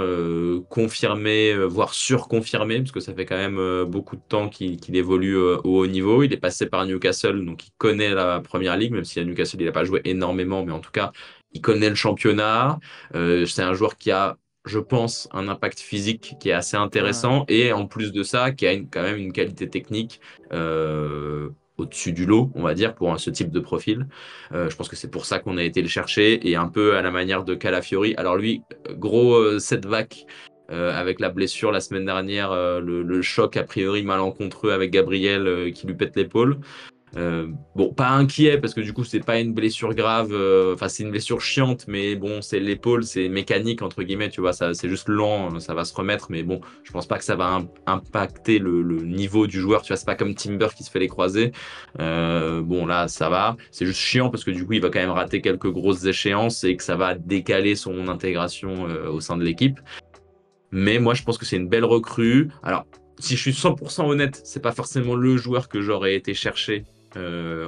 confirmé, voire surconfirmé, parce que ça fait quand même beaucoup de temps qu'il évolue au haut niveau. Il est passé par Newcastle, donc il connaît la première ligue, même si à Newcastle il n'a pas joué énormément, mais en tout cas, il connaît le championnat. C'est un joueur qui a, je pense, un impact physique qui est assez Ouais. intéressant, et en plus de ça, qui a quand même une qualité technique au-dessus du lot, on va dire, pour ce type de profil. Je pense que c'est pour ça qu'on a été le chercher, et un peu à la manière de Calafiori. Alors lui, gros setback avec la blessure la semaine dernière, le choc a priori malencontreux avec Gabriel qui lui pète l'épaule. Bon, pas inquiet parce que du coup, c'est pas une blessure grave. Enfin, c'est une blessure chiante, mais bon, c'est l'épaule, c'est mécanique entre guillemets, tu vois. Ça, c'est juste lent, ça va se remettre, mais bon, je pense pas que ça va impacter le niveau du joueur. Tu vois, c'est pas comme Timber qui se fait les croisés. Bon, là, ça va. C'est juste chiant parce que du coup, il va quand même rater quelques grosses échéances et que ça va décaler son intégration au sein de l'équipe. Mais moi, je pense que c'est une belle recrue. Alors, si je suis 100% honnête, c'est pas forcément le joueur que j'aurais été chercher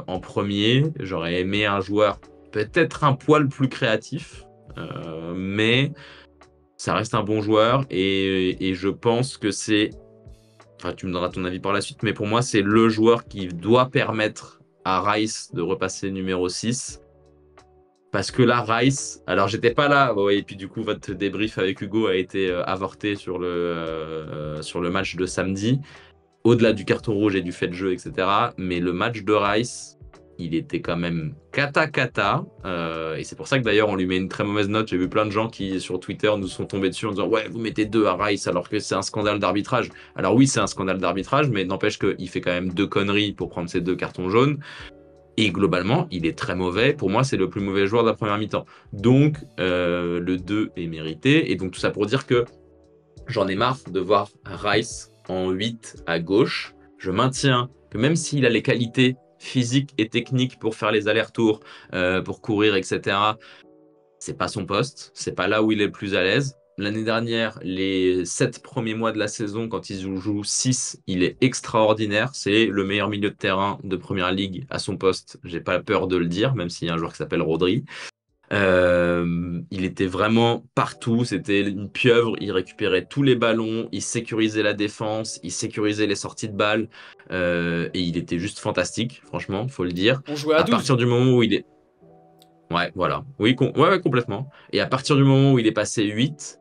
en premier. J'aurais aimé un joueur peut-être un poil plus créatif, mais ça reste un bon joueur, et je pense que c'est. Enfin, tu me donneras ton avis par la suite, mais pour moi, c'est le joueur qui doit permettre à Rice de repasser numéro 6. Parce que là, Rice, alors j'étais pas là, ouais, et puis du coup, votre débrief avec Hugo a été avorté sur le match de samedi, au-delà du carton rouge et du fait de jeu, etc. Mais le match de Rice, il était quand même cata, et c'est pour ça que d'ailleurs, on lui met une très mauvaise note. J'ai vu plein de gens qui, sur Twitter, nous sont tombés dessus en disant ouais, vous mettez 2 à Rice alors que c'est un scandale d'arbitrage. Alors oui, c'est un scandale d'arbitrage, mais n'empêche qu'il fait quand même 2 conneries pour prendre ses 2 cartons jaunes. Et globalement, il est très mauvais. Pour moi, c'est le plus mauvais joueur de la première mi-temps. Donc, le 2 est mérité. Et donc, tout ça pour dire que j'en ai marre de voir Rice en 8 à gauche. Je maintiens que même s'il a les qualités physiques et techniques pour faire les allers-retours, pour courir, etc., c'est pas son poste. C'est pas là où il est le plus à l'aise. L'année dernière, les 7 premiers mois de la saison, quand il joue 6, il est extraordinaire. C'est le meilleur milieu de terrain de première ligue à son poste. J'ai pas peur de le dire, même s'il y a un joueur qui s'appelle Rodri. Il était vraiment partout. C'était une pieuvre. Il récupérait tous les ballons. Il sécurisait la défense. Il sécurisait les sorties de balles. Et il était juste fantastique, franchement, faut le dire. On jouait à À 12. partir du moment où il est. Ouais, voilà. Oui, ouais, complètement. Et à partir du moment où il est passé 8,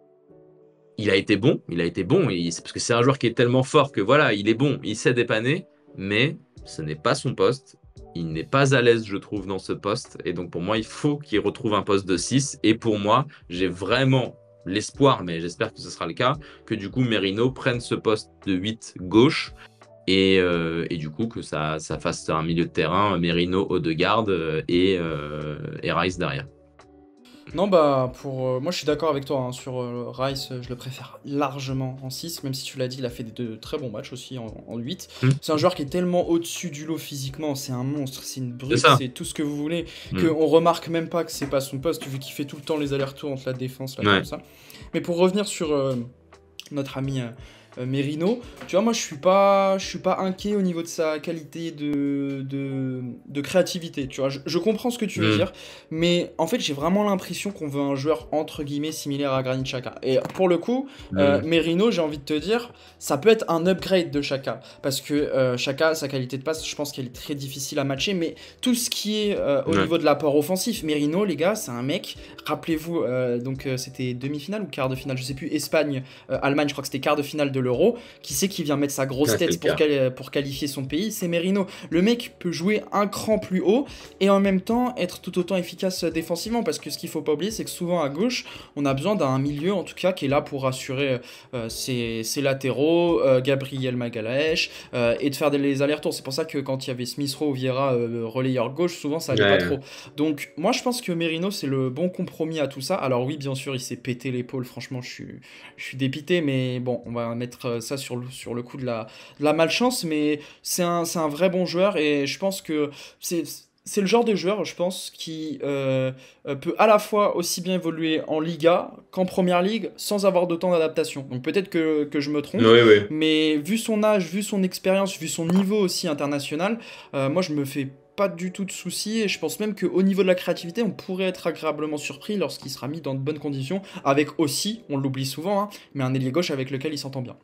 il a été bon, c'est parce que c'est un joueur qui est tellement fort que voilà, il est bon, il sait dépanner, mais ce n'est pas son poste. Il n'est pas à l'aise, je trouve, dans ce poste. Et donc, pour moi, il faut qu'il retrouve un poste de 6. Et pour moi, j'ai vraiment l'espoir, mais j'espère que ce sera le cas, que du coup, Merino prenne ce poste de 8 gauche. Et du coup, que ça fasse un milieu de terrain, Merino, Odegaard et Rice derrière. Non, bah, moi je suis d'accord avec toi, hein, sur Rice, je le préfère largement en 6, même si tu l'as dit, il a fait de très bons matchs aussi en 8. Hmm. C'est un joueur qui est tellement au-dessus du lot physiquement, c'est un monstre, c'est une C'est brute, ça. c'est tout ce que vous voulez, Hmm. qu'on remarque même pas que c'est pas son poste, vu qu'il fait tout le temps les allers-retours entre la défense, là, Ouais. comme ça. Mais pour revenir sur notre ami Merino. Tu vois, moi, je suis pas inquiet au niveau de sa qualité de créativité. Tu vois, je comprends ce que tu veux Hmm. dire, mais en fait, j'ai vraiment l'impression qu'on veut un joueur entre guillemets similaire à Granit Xhaka. Et pour le coup, Hmm. Merino, j'ai envie de te dire, ça peut être un upgrade de Xhaka, parce que Xhaka, sa qualité de passe, je pense qu'elle est très difficile à matcher, mais tout ce qui est au Ouais. niveau de l'apport offensif, Merino, les gars, c'est un mec. Rappelez-vous, donc c'était demi-finale ou quart de finale, je sais plus, Espagne. Allemagne, je crois que c'était quart de finale de l'Euro. Qui c'est qui vient mettre sa grosse Ouais, c'est le tête pour, cas. pour qualifier son pays? C'est Merino. Le mec peut jouer un cran plus haut et en même temps être tout autant efficace défensivement. Parce que ce qu'il faut pas oublier, c'est que souvent à gauche, on a besoin d'un milieu en tout cas qui est là pour assurer ses latéraux, Gabriel Magalhaes, et de faire les allers-retours. C'est pour ça que quand il y avait Smith Rowe ou Vieira relayeur gauche, souvent ça allait pas Ouais. trop. Donc moi je pense que Merino c'est le bon compromis à tout ça. Alors oui, bien sûr, il s'est pété l'épaule. Franchement, je suis dépité, mais bon, on va mettre ça sur le coup de la malchance, mais c'est un vrai bon joueur et je pense que c'est le genre de joueur, je pense, qui peut à la fois aussi bien évoluer en Liga qu'en Première Ligue sans avoir de temps d'adaptation. Donc peut-être que je me trompe, Oui, oui. mais vu son âge, vu son expérience, vu son niveau aussi international, moi je me fais pas du tout de soucis et je pense même qu'au niveau de la créativité, on pourrait être agréablement surpris lorsqu'il sera mis dans de bonnes conditions, avec aussi, on l'oublie souvent, hein, mais un ailier gauche avec lequel il s'entend bien.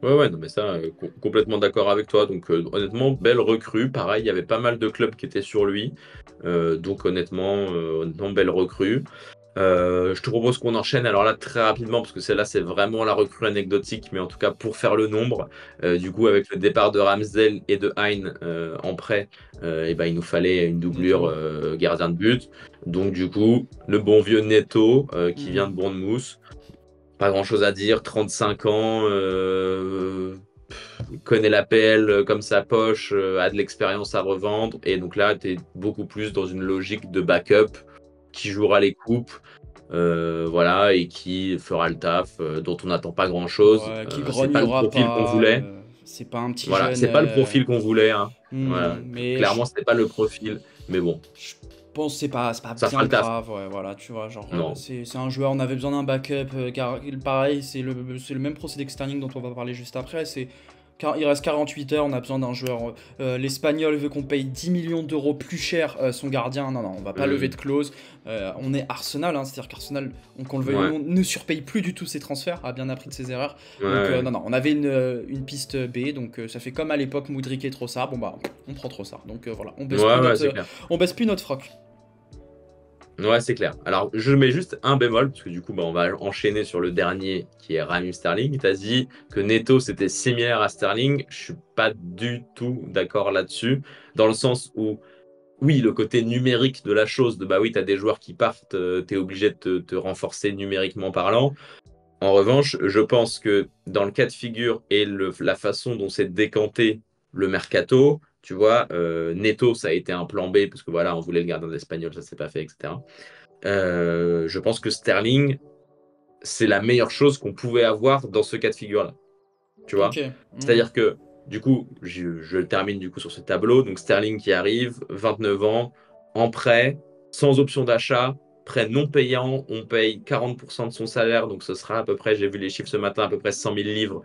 Ouais, ouais, non, mais ça, complètement d'accord avec toi. Donc, honnêtement, belle recrue. Pareil, il y avait pas mal de clubs qui étaient sur lui. Donc, honnêtement, belle recrue. Je te propose qu'on enchaîne alors là très rapidement parce que celle-là c'est vraiment la recrue anecdotique, mais en tout cas pour faire le nombre, du coup avec le départ de Ramsdale et de Hein en prêt, et ben, il nous fallait une doublure Neto. gardien de but. Donc du coup le bon vieux Neto qui vient de Hmm. Bournemouth, pas grand-chose à dire, 35 ans, connaît la PL comme sa poche, a de l'expérience à revendre et donc là tu es beaucoup plus dans une logique de backup qui jouera les coupes voilà, et qui fera le taf, dont on n'attend pas grand-chose. Ouais, qui C'est pas le grognera profil qu'on pas. voulait. C'est pas un petit Voilà, jeune. c'est pas le profil qu'on voulait, hein. Voilà, Mais clairement, c'était pas le profil, mais bon, je pense que c'est pas ça fera bien le taf. grave. Ouais, voilà, tu vois, genre, Non. c'est un joueur, on avait besoin d'un backup. Car, pareil, c'est le même procédé que Sterling dont on va parler juste après. Car il reste 48 heures, on a besoin d'un joueur. L'Espagnol veut qu'on paye 10 millions d'euros plus cher son gardien. Non, non, on va pas lever de Hmm. clause. On est Arsenal, hein, c'est-à-dire qu'Arsenal, qu'on le veuille ou Ouais, non, ne surpaye plus du tout ses transferts, a bien appris de ses erreurs. ouais, Donc, ouais. non, non, on avait une piste B, donc ça fait comme à l'époque Moudric et Trossard. Bon, bah, on prend Trossard. Donc voilà, on baisse plus Ouais, ouais, notre, c'est euh, clair. on baisse plus notre froc. Ouais, c'est clair. Alors, je mets juste un bémol, parce que du coup, bah, on va enchaîner sur le dernier, qui est Raheem Sterling. Tu as dit que Neto, c'était similaire à Sterling. Je suis pas du tout d'accord là-dessus, dans le sens où oui, le côté numérique de la chose, de bah oui, tu as des joueurs qui partent, tu es obligé de te renforcer numériquement parlant. En revanche, je pense que dans le cas de figure et la façon dont c'est décanté le mercato, tu vois, Neto, ça a été un plan B, parce que voilà, on voulait le gardien d'Espagnol, ça s'est pas fait, etc. Je pense que Sterling, c'est la meilleure chose qu'on pouvait avoir dans ce cas de figure-là, tu Ok. vois. C'est-à-dire que, du coup, je le termine du coup sur ce tableau. Donc Sterling qui arrive, 29 ans, en prêt, sans option d'achat, prêt non payant. On paye 40% de son salaire. Donc ce sera à peu près, j'ai vu les chiffres ce matin, à peu près 100 000 livres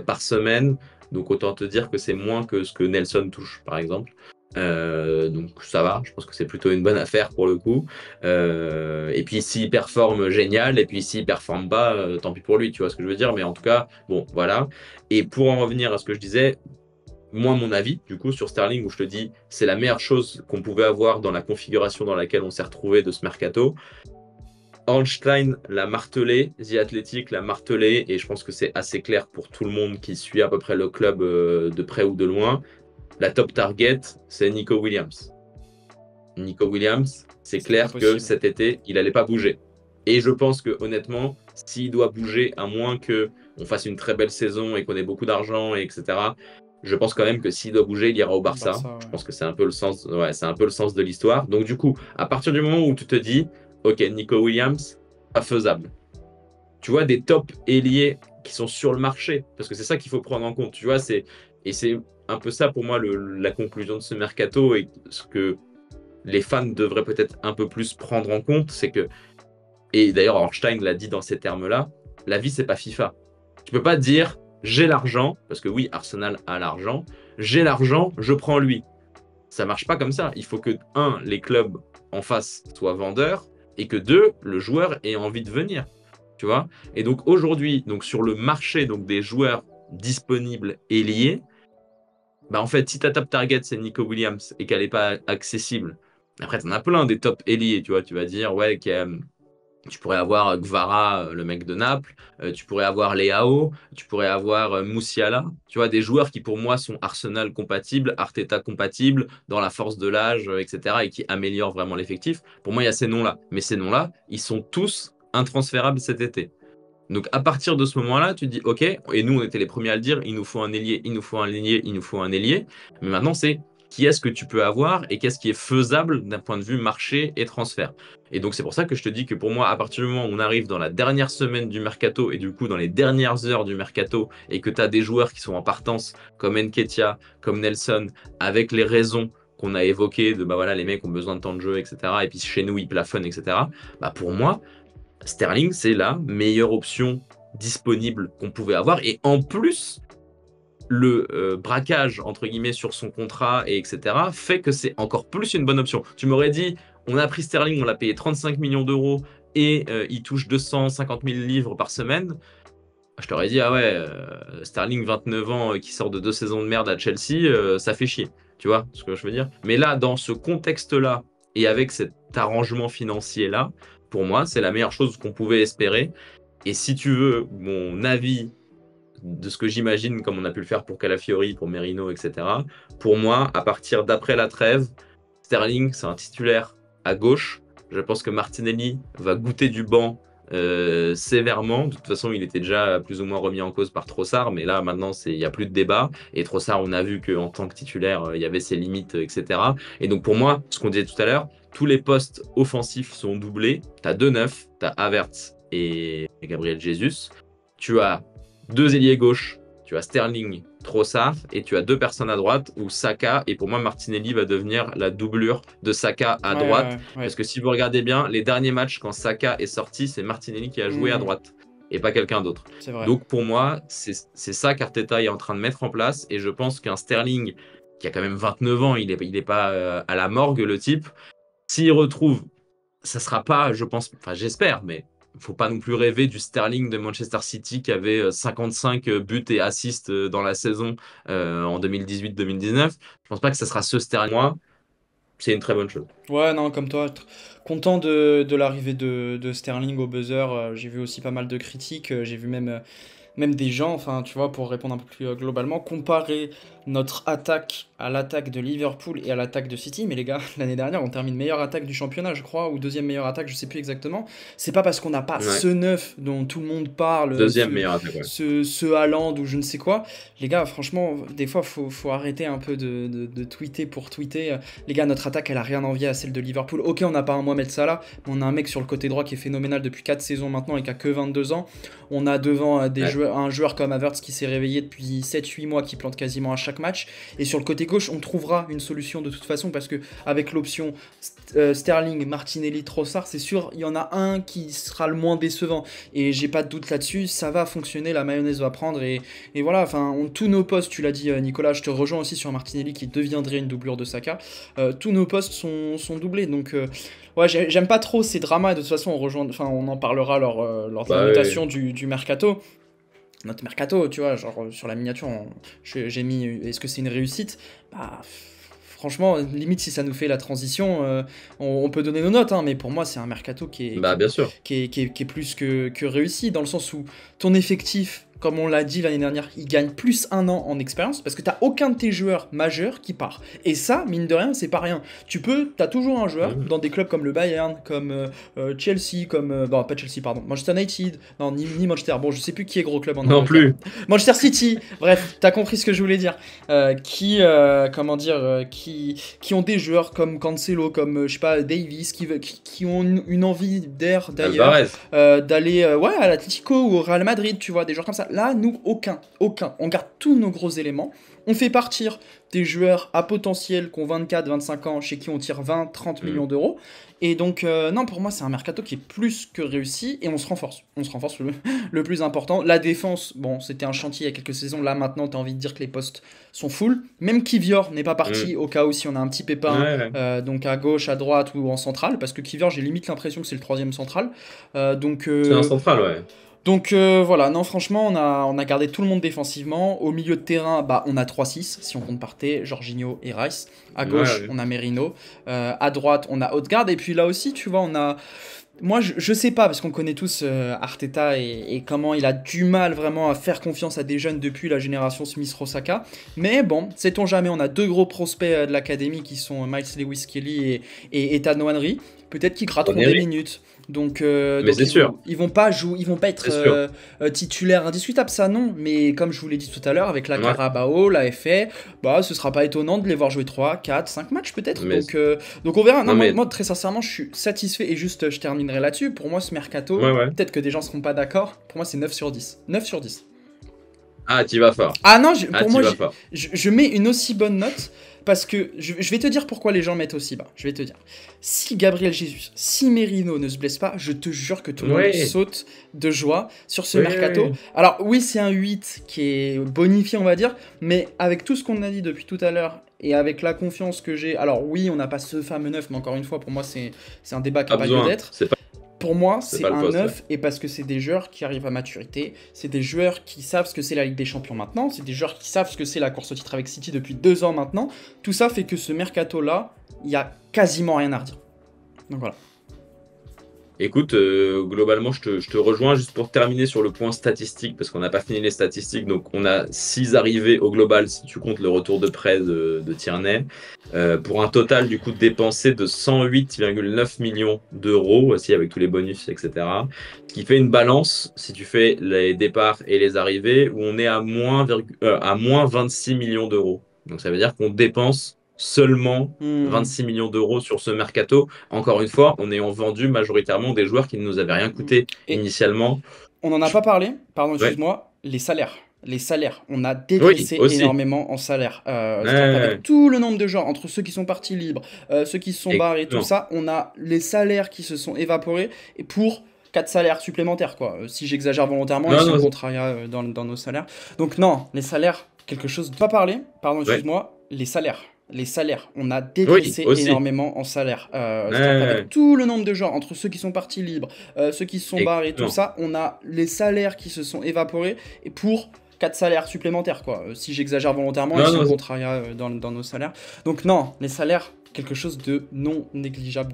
par semaine. Donc autant te dire que c'est moins que ce que Nelson touche, par exemple. Donc ça va, je pense que c'est plutôt une bonne affaire pour le coup. Et puis s'il performe, génial. Et puis s'il performe pas, tant pis pour lui, tu vois ce que je veux dire. Mais en tout cas, bon, voilà. Et pour en revenir à ce que je disais, moi, mon avis, du coup, sur Sterling, où je te dis, c'est la meilleure chose qu'on pouvait avoir dans la configuration dans laquelle on s'est retrouvé de ce mercato. Ornstein l'a martelé, The Athletic l'a martelé, et je pense que c'est assez clair pour tout le monde qui suit à peu près le club de près ou de loin. La top target, c'est Nico Williams. Nico Williams, c'est C'est pas clair que possible. cet été, il n'allait pas bouger. Et je pense que honnêtement, s'il doit bouger, à moins que on fasse une très belle saison et qu'on ait beaucoup d'argent, etc., je pense quand même que s'il doit bouger, il ira au Barça. Barça, Je ouais. pense que c'est un peu le sens, ouais, c'est un peu le sens de l'histoire. Donc du coup, à partir du moment où tu te dis, ok, Nico Williams, pas faisable. Tu vois des top ailiers qui sont sur le marché, parce que c'est ça qu'il faut prendre en compte. Tu vois, c'est un peu ça pour moi la conclusion de ce mercato et ce que les fans devraient peut-être un peu plus prendre en compte, c'est que, et d'ailleurs Ornstein l'a dit dans ces termes-là, la vie c'est pas FIFA. peux pas dire j'ai l'argent, parce que oui, Arsenal a l'argent, j'ai l'argent, je prends lui. Ça marche pas comme ça. Il faut que, un, les clubs en face soient vendeurs, et que deux, le joueur ait envie de venir. Tu vois? Et donc aujourd'hui, donc sur le marché donc des joueurs disponibles et liés, bah en fait, si ta top target c'est Nico Williams et qu'elle n'est pas accessible, après tu en as plein des top ailiers, tu vois, tu vas dire ouais, tu pourrais avoir Gvara, le mec de Naples, tu pourrais avoir Leao, tu pourrais avoir Musiala, tu vois, des joueurs qui pour moi sont Arsenal compatibles, Arteta compatibles, dans la force de l'âge, etc., et qui améliorent vraiment l'effectif. Pour moi, il y a ces noms-là. Mais ces noms-là, ils sont tous intransférables cet été. Donc à partir de ce moment-là, tu te dis ok, et nous on était les premiers à le dire, il nous faut un ailier, il nous faut un ailier, il nous faut un ailier. Mais maintenant c'est qui est-ce que tu peux avoir et qu'est-ce qui est faisable d'un point de vue marché et transfert. Et donc c'est pour ça que je te dis que pour moi, à partir du moment où on arrive dans la dernière semaine du mercato et du coup dans les dernières heures du mercato et que tu as des joueurs qui sont en partance comme Nketiah, comme Nelson, avec les raisons qu'on a évoquées de bah voilà les mecs ont besoin de temps de jeu, etc. Et puis chez nous ils plafonnent, etc. Bah pour moi Sterling, c'est la meilleure option disponible qu'on pouvait avoir. Et en plus, le braquage, entre guillemets, sur son contrat, et etc., fait que c'est encore plus une bonne option. Tu m'aurais dit, on a pris Sterling, on l'a payé 35 millions d'euros et il touche 250 000 livres par semaine. Je t'aurais dit, ah ouais, Sterling, 29 ans, qui sort de 2 saisons de merde à Chelsea, ça fait chier. Tu vois ce que je veux dire? Mais là, dans ce contexte-là, et avec cet arrangement financier-là, pour moi, c'est la meilleure chose qu'on pouvait espérer. Et si tu veux mon avis de ce que j'imagine, comme on a pu le faire pour Calafiori, pour Merino, etc., pour moi, à partir d'après la trêve, Sterling, c'est un titulaire à gauche. Je pense que Martinelli va goûter du banc sévèrement. De toute façon, il était déjà plus ou moins remis en cause par Trossard, mais là, maintenant, il n'y a plus de débat. Et Trossard, on a vu qu'en tant que titulaire, il y avait ses limites, etc. Et donc, pour moi, ce qu'on disait tout à l'heure, tous les postes offensifs sont doublés. Tu as deux neufs, tu as Havertz et Gabriel Jesus. Tu as deux ailiers gauche, tu as Sterling, Trossard, et tu as deux personnes à droite où Saka, et pour moi Martinelli va devenir la doublure de Saka à droite. Parce que si vous regardez bien, les derniers matchs quand Saka est sorti, c'est Martinelli qui a joué à droite et pas quelqu'un d'autre. Donc pour moi, c'est ça qu'Arteta est en train de mettre en place, et je pense qu'un Sterling qui a quand même 29 ans, il est pas à la morgue le type, s'il retrouve, ça sera pas, je pense, enfin j'espère, mais il ne faut pas non plus rêver du Sterling de Manchester City qui avait 55 buts et assists dans la saison en 2018-2019. Je pense pas que ça sera ce Sterling. Moi, c'est une très bonne chose. Ouais, non, comme toi, content de l'arrivée de Sterling au buzzer. J'ai vu aussi pas mal de critiques. J'ai vu même des gens, enfin, tu vois, pour répondre un peu plus globalement, comparer notre attaque à l'attaque de Liverpool et à l'attaque de City. Mais les gars, l'année dernière, on termine meilleure attaque du championnat, je crois, ou deuxième meilleure attaque, je sais plus exactement. C'est pas parce qu'on n'a pas ce neuf dont tout le monde parle, deuxième meilleure attaque, ouais. ce Haaland ou je ne sais quoi. Les gars, franchement, des fois, faut arrêter un peu de tweeter pour tweeter. Les gars, notre attaque, elle a rien envié à celle de Liverpool. Ok, on n'a pas un Mohamed Salah, mais on a un mec sur le côté droit qui est phénoménal depuis 4 saisons maintenant et qui a que 22 ans. On a devant un joueur comme Havertz qui s'est réveillé depuis 7-8 mois, qui plante quasiment à chaque match. Et sur le côté gauche, on trouvera une solution de toute façon, parce que avec l'option Sterling, Martinelli, Trossard, c'est sûr, il y en a un qui sera le moins décevant. Et j'ai pas de doute là-dessus, ça va fonctionner, la mayonnaise va prendre. Et voilà, enfin, tous nos postes, tu l'as dit Nicolas, je te rejoins aussi sur Martinelli qui deviendrait une doublure de Saka. Tous nos postes sont doublés, donc ouais, j'aime pas trop ces dramas. Et de toute façon, on en parlera lors de la notation du mercato. Notre mercato, tu vois, genre sur la miniature, j'ai mis est-ce que c'est une réussite? Bah, franchement, limite si ça nous fait la transition, on peut donner nos notes, hein, mais pour moi c'est un mercato bien sûr. qui est plus que réussi, dans le sens où ton effectif, comme on l'a dit l'année dernière, il gagne plus 1 an en expérience, parce que t'as aucun de tes joueurs majeurs qui part. Et ça, mine de rien, c'est pas rien. T'as toujours un joueur dans des clubs comme le Bayern, comme Chelsea, non, pas Chelsea, pardon, Manchester United, non, ni Manchester, bon, je sais plus qui est gros club en Angleterre. Non plus. Manchester City, bref, t'as compris ce que je voulais dire. Qui ont des joueurs comme Cancelo, comme, je sais pas, Davies, qui ont une envie d'air, d'ailleurs, d'aller à l'Atlético ou au Real Madrid, tu vois, des joueurs comme ça. Là, nous, aucun. On garde tous nos gros éléments. On fait partir des joueurs à potentiel qui ont 24, 25 ans, chez qui on tire 20, 30 millions d'euros. Et donc, non, pour moi, c'est un mercato qui est plus que réussi et on se renforce. On se renforce le plus important. La défense, bon, c'était un chantier il y a quelques saisons. Là, maintenant, tu as envie de dire que les postes sont full. Même Kivior n'est pas parti au cas où si on a un petit pépin, donc à gauche, à droite ou en centrale. Parce que Kivior, j'ai limite l'impression que c'est le troisième central. C'est un central, ouais. Donc voilà, non franchement on a gardé tout le monde défensivement. Au milieu de terrain, bah, on a 3-6 si on compte par T, Jorginho et Rice. À gauche, on a Merino. À droite, on a Odegaard. Et puis là aussi, tu vois, on a... Moi, je sais pas, parce qu'on connaît tous Arteta et comment il a du mal vraiment à faire confiance à des jeunes depuis la génération Smith-Rowe. Mais bon, sait-on jamais, on a deux gros prospects de l'académie qui sont Miles Lewis-Kelly et Ethan Nwaneri. Peut-être qu'ils gratteront des minutes. Donc, c'est sûr. Ils vont pas être titulaires indiscutables, ça non. Mais comme je vous l'ai dit tout à l'heure, avec la Carabao, la FA, bah, ce sera pas étonnant de les voir jouer 3, 4, 5 matchs peut-être. Donc on verra. Moi, très sincèrement, je suis satisfait et juste, je terminerai là-dessus. Pour moi, ce mercato, peut-être que des gens seront pas d'accord. Pour moi, c'est 9 sur 10. 9 sur 10. Ah, t'y vas fort. Ah non, pour moi, je mets une aussi bonne note. Parce que je vais te dire pourquoi les gens mettent aussi bas. Je vais te dire. Si Gabriel Jesus, si Merino ne se blesse pas, je te jure que tout le monde saute de joie sur ce mercato. Alors oui, c'est un 8 qui est bonifié, on va dire. Mais avec tout ce qu'on a dit depuis tout à l'heure et avec la confiance que j'ai... Alors oui, on n'a pas ce fameux 9, mais encore une fois, pour moi, c'est un débat qui n'a pas lieu d'être. Pour moi, c'est un 9, et parce que c'est des joueurs qui arrivent à maturité, c'est des joueurs qui savent ce que c'est la Ligue des Champions maintenant, c'est des joueurs qui savent ce que c'est la course au titre avec City depuis 2 ans maintenant. Tout ça fait que ce mercato-là, il n'y a quasiment rien à redire. Donc voilà. Écoute, globalement, je te rejoins juste pour terminer sur le point statistique, parce qu'on n'a pas fini les statistiques. Donc, on a 6 arrivées au global, si tu comptes le retour de prêt de Tierney, pour un total du coup dépensé de 108,9 millions d'euros, aussi avec tous les bonus, etc. Ce qui fait une balance, si tu fais les départs et les arrivées, où on est à moins 26 millions d'euros. Donc, ça veut dire qu'on dépense seulement 26 millions d'euros sur ce mercato. Encore une fois, en ayant vendu majoritairement des joueurs qui ne nous avaient rien coûté initialement. On n'en a pas parlé, pardon, excuse-moi, les salaires. Les salaires, on a dégraissé énormément en salaire. Avec tout le nombre de joueurs, entre ceux qui sont partis libres, ceux qui se sont barrés, tout ça, on a les salaires qui se sont évaporés et pour 4 salaires supplémentaires, quoi. Si j'exagère volontairement, ils sont contrariés dans nos salaires. Donc non, les salaires, quelque chose de pas parler, pardon, excuse-moi, les salaires. Les salaires, on a dégraissé énormément en salaire. Avec tout le nombre de joueurs, entre ceux qui sont partis libres, ceux qui se sont barrés, tout ça, on a les salaires qui se sont évaporés et pour 4 salaires supplémentaires, quoi. Si j'exagère volontairement, ils sont contrariés dans nos salaires. Donc non, les salaires, quelque chose de non négligeable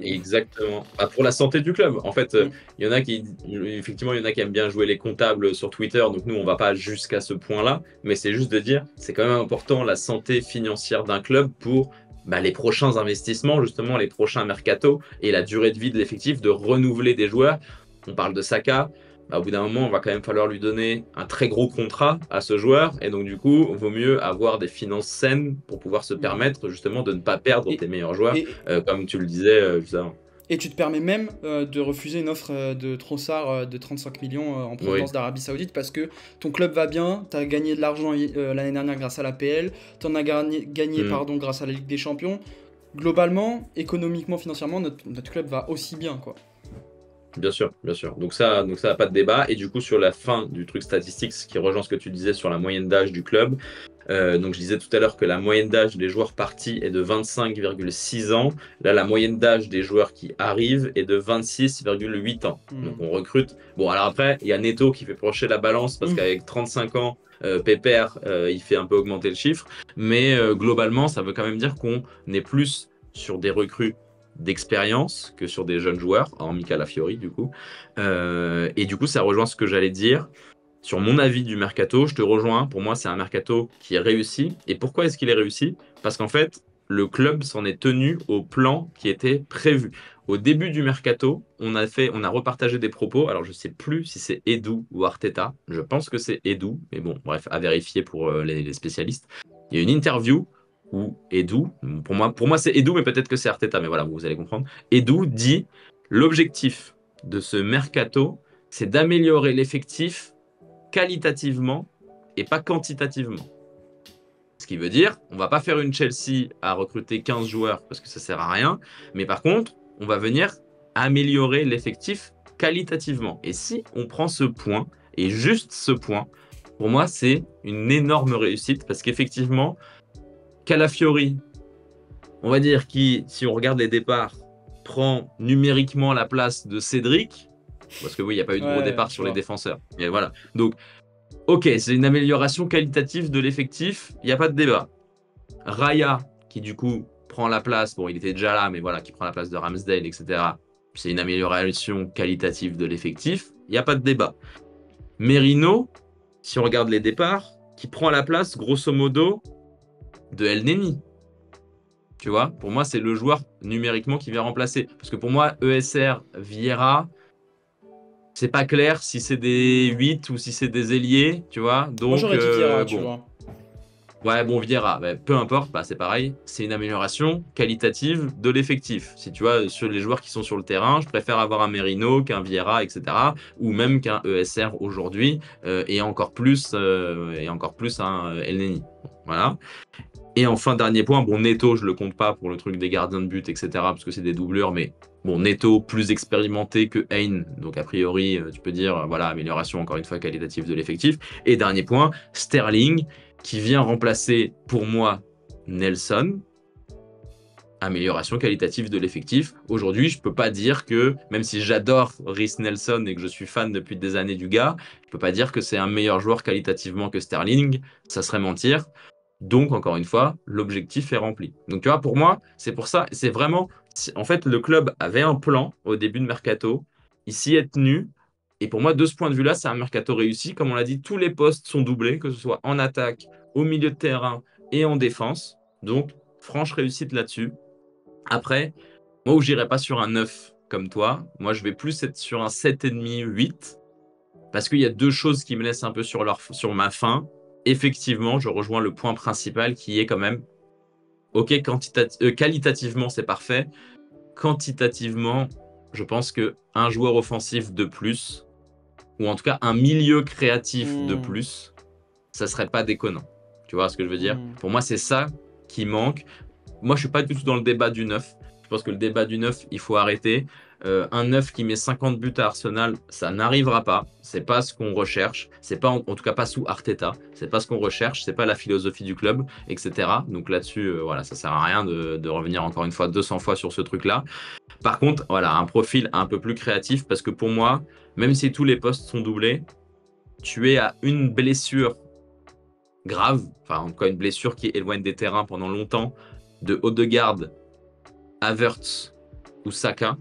Exactement. Pour la santé du club. En fait, il y en a qui aiment bien jouer les comptables sur Twitter. Donc nous, on va pas jusqu'à ce point-là. Mais c'est juste de dire, c'est quand même important la santé financière d'un club pour les prochains investissements, justement, les prochains mercatos et la durée de vie de l'effectif, de renouveler des joueurs. On parle de Saka. Au bout d'un moment, il va quand même falloir lui donner un très gros contrat à ce joueur. Et donc, du coup, il vaut mieux avoir des finances saines pour pouvoir se permettre justement de ne pas perdre tes meilleurs joueurs, comme tu le disais juste avant. Et tu te permets même de refuser une offre de Trossard de 35 millions en provenance d'Arabie Saoudite parce que ton club va bien, tu as gagné de l'argent l'année dernière grâce à la PL, tu en as gagné grâce à la Ligue des Champions. Globalement, économiquement, financièrement, notre club va aussi bien, quoi. Bien sûr, bien sûr. Donc ça n'a pas de débat. Et du coup, sur la fin du truc statistique, ce qui rejoint ce que tu disais sur la moyenne d'âge du club. Donc je disais tout à l'heure que la moyenne d'âge des joueurs partis est de 25,6 ans. Là, la moyenne d'âge des joueurs qui arrivent est de 26,8 ans. Donc on recrute. Bon, alors après, il y a Neto qui fait pencher la balance parce qu'avec 35 ans, Pépère, il fait un peu augmenter le chiffre. Mais globalement, ça veut quand même dire qu'on est plus sur des recrues d'expérience que sur des jeunes joueurs, hormis Calafiori du coup. Et du coup, ça rejoint ce que j'allais dire. Sur mon avis du mercato, je te rejoins. Pour moi, c'est un mercato qui est réussi. Et pourquoi est-ce qu'il est réussi? Parce qu'en fait, le club s'en est tenu au plan qui était prévu. Au début du mercato, on a repartagé des propos. Alors, je ne sais plus si c'est Edu ou Arteta. Je pense que c'est Edu. Mais bon, bref, à vérifier pour les spécialistes. Il y a une interview où Edu, pour moi c'est Edu, mais peut-être que c'est Arteta, mais voilà, vous allez comprendre. Edu dit l'objectif de ce mercato, c'est d'améliorer l'effectif qualitativement et pas quantitativement. Ce qui veut dire, on va pas faire une Chelsea à recruter 15 joueurs parce que ça sert à rien, mais par contre, on va venir améliorer l'effectif qualitativement. Et si on prend ce point, et juste ce point, pour moi, c'est une énorme réussite parce qu'effectivement, Calafiori, on va dire qui, si on regarde les départs, prend numériquement la place de Cédric, parce que oui, il n'y a pas eu de gros départ sur les défenseurs. Et voilà. Donc, ok, c'est une amélioration qualitative de l'effectif, il n'y a pas de débat. Raya, qui du coup prend la place, bon, il était déjà là, mais voilà, qui prend la place de Ramsdale, etc. C'est une amélioration qualitative de l'effectif, il n'y a pas de débat. Merino, si on regarde les départs, qui prend la place, grosso modo, de El Neni. Tu vois, pour moi, c'est le joueur numériquement qui vient remplacer. Parce que pour moi, ESR, Vieira, c'est pas clair si c'est des 8 ou si c'est des ailiers, tu vois. Donc, moi, j'aurais dit Vieira, tu vois. Ouais, bon, Vieira, bah, peu importe, bah, c'est pareil. C'est une amélioration qualitative de l'effectif. Si tu vois, sur les joueurs qui sont sur le terrain, je préfère avoir un Merino qu'un Vieira, etc. Ou même qu'un ESR aujourd'hui, et encore plus un El Neni. Voilà. Et enfin, dernier point, bon, Neto, je le compte pas pour le truc des gardiens de but, etc. Parce que c'est des doubleurs, mais bon, Neto, plus expérimenté que Hein. Donc, a priori, tu peux dire, voilà, amélioration, encore une fois, qualitative de l'effectif. Et dernier point, Sterling, qui vient remplacer, pour moi, Nelson. Amélioration qualitative de l'effectif. Aujourd'hui, je peux pas dire que, même si j'adore Reiss Nelson et que je suis fan depuis des années du gars, je peux pas dire que c'est un meilleur joueur qualitativement que Sterling. Ça serait mentir. Donc, encore une fois, l'objectif est rempli. Donc, tu vois, pour moi, c'est pour ça, c'est vraiment... En fait, le club avait un plan au début de Mercato. Il s'y est tenu. Et pour moi, de ce point de vue-là, c'est un Mercato réussi. Comme on l'a dit, tous les postes sont doublés, que ce soit en attaque, au milieu de terrain et en défense. Donc, franche réussite là-dessus. Après, moi, où j'irai pas sur un 9 comme toi, moi, je vais plus être sur un 7,5, 8. Parce qu'il y a deux choses qui me laissent un peu sur ma faim. Effectivement, je rejoins le point principal qui est quand même, ok, qualitativement, c'est parfait. Quantitativement, je pense que un joueur offensif de plus, ou en tout cas un milieu créatif de plus, ça serait pas déconnant. Tu vois ce que je veux dire? Pour moi, c'est ça qui manque. Moi, je suis pas du tout dans le débat du 9. Je pense que le débat du 9, il faut arrêter. Un 9 qui met 50 buts à Arsenal, ça n'arrivera pas. C'est pas ce qu'on recherche. C'est pas, en tout cas pas sous Arteta. C'est pas ce qu'on recherche. C'est pas la philosophie du club, etc. Donc là-dessus, voilà, ça sert à rien de revenir encore une fois 200 fois sur ce truc-là. Par contre, voilà, un profil un peu plus créatif parce que pour moi, même si tous les postes sont doublés, tu es à une blessure grave, enfin en tout cas une blessure qui éloigne des terrains pendant longtemps, de Odegaard, Havertz ou Saka.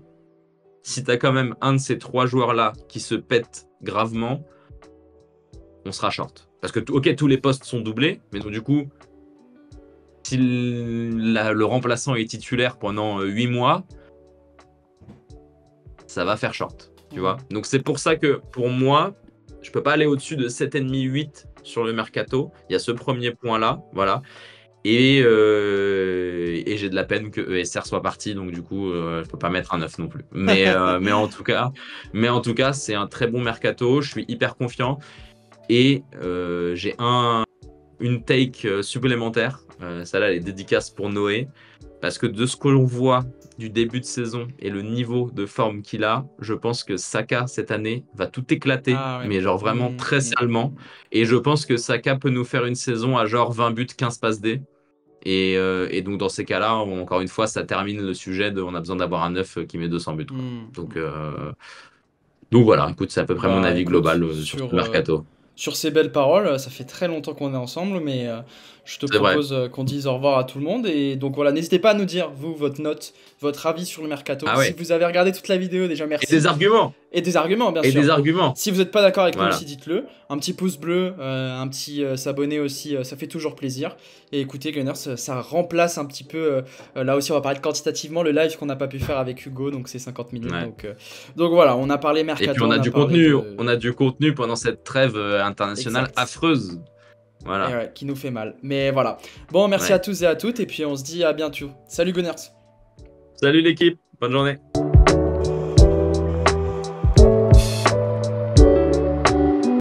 Si tu as quand même un de ces trois joueurs-là qui se pète gravement, on sera short. Parce que, ok, tous les postes sont doublés, mais donc du coup, si le remplaçant est titulaire pendant 8 mois, ça va faire short, tu vois. Donc c'est pour ça que, pour moi, je peux pas aller au-dessus de 7,5, 8 sur le mercato. Il y a ce premier point-là, voilà. Et j'ai de la peine que ESR soit parti, donc du coup, je peux pas mettre un 9 non plus. Mais en tout cas, c'est un très bon mercato. Je suis hyper confiant et j'ai une take supplémentaire. Celle-là, elle est dédicace pour Noé, parce que de ce que l'on voit du début de saison et le niveau de forme qu'il a, je pense que Saka cette année va tout éclater, mais genre vraiment très salement. Et je pense que Saka peut nous faire une saison à genre 20 buts, 15 passes D. Et donc dans ces cas-là, encore une fois, ça termine le sujet de on a besoin d'avoir un 9 qui met 200 buts. Donc voilà, écoute, c'est à peu près mon avis global sur ce mercato. Sur ces belles paroles, ça fait très longtemps qu'on est ensemble, mais je te propose qu'on dise au revoir à tout le monde. Et donc voilà, n'hésitez pas à nous dire, vous, votre note, votre avis sur le mercato. Si vous avez regardé toute la vidéo, déjà merci. Et des arguments. Et des arguments, bien sûr. Et des arguments. Si vous n'êtes pas d'accord avec nous aussi, dites-le. Un petit pouce bleu, un petit s'abonner aussi, ça fait toujours plaisir. Et écoutez, Gunners, ça remplace un petit peu, là aussi on va parler quantitativement, le live qu'on n'a pas pu faire avec Hugo, donc c'est 50 minutes. Donc voilà, on a parlé mercato. Et puis on a du contenu, on a du contenu pendant cette trêve internationale affreuse. Voilà. Qui nous fait mal. Mais voilà. Bon, merci à tous et à toutes, et puis on se dit à bientôt. Salut Gunners. Salut l'équipe, bonne journée.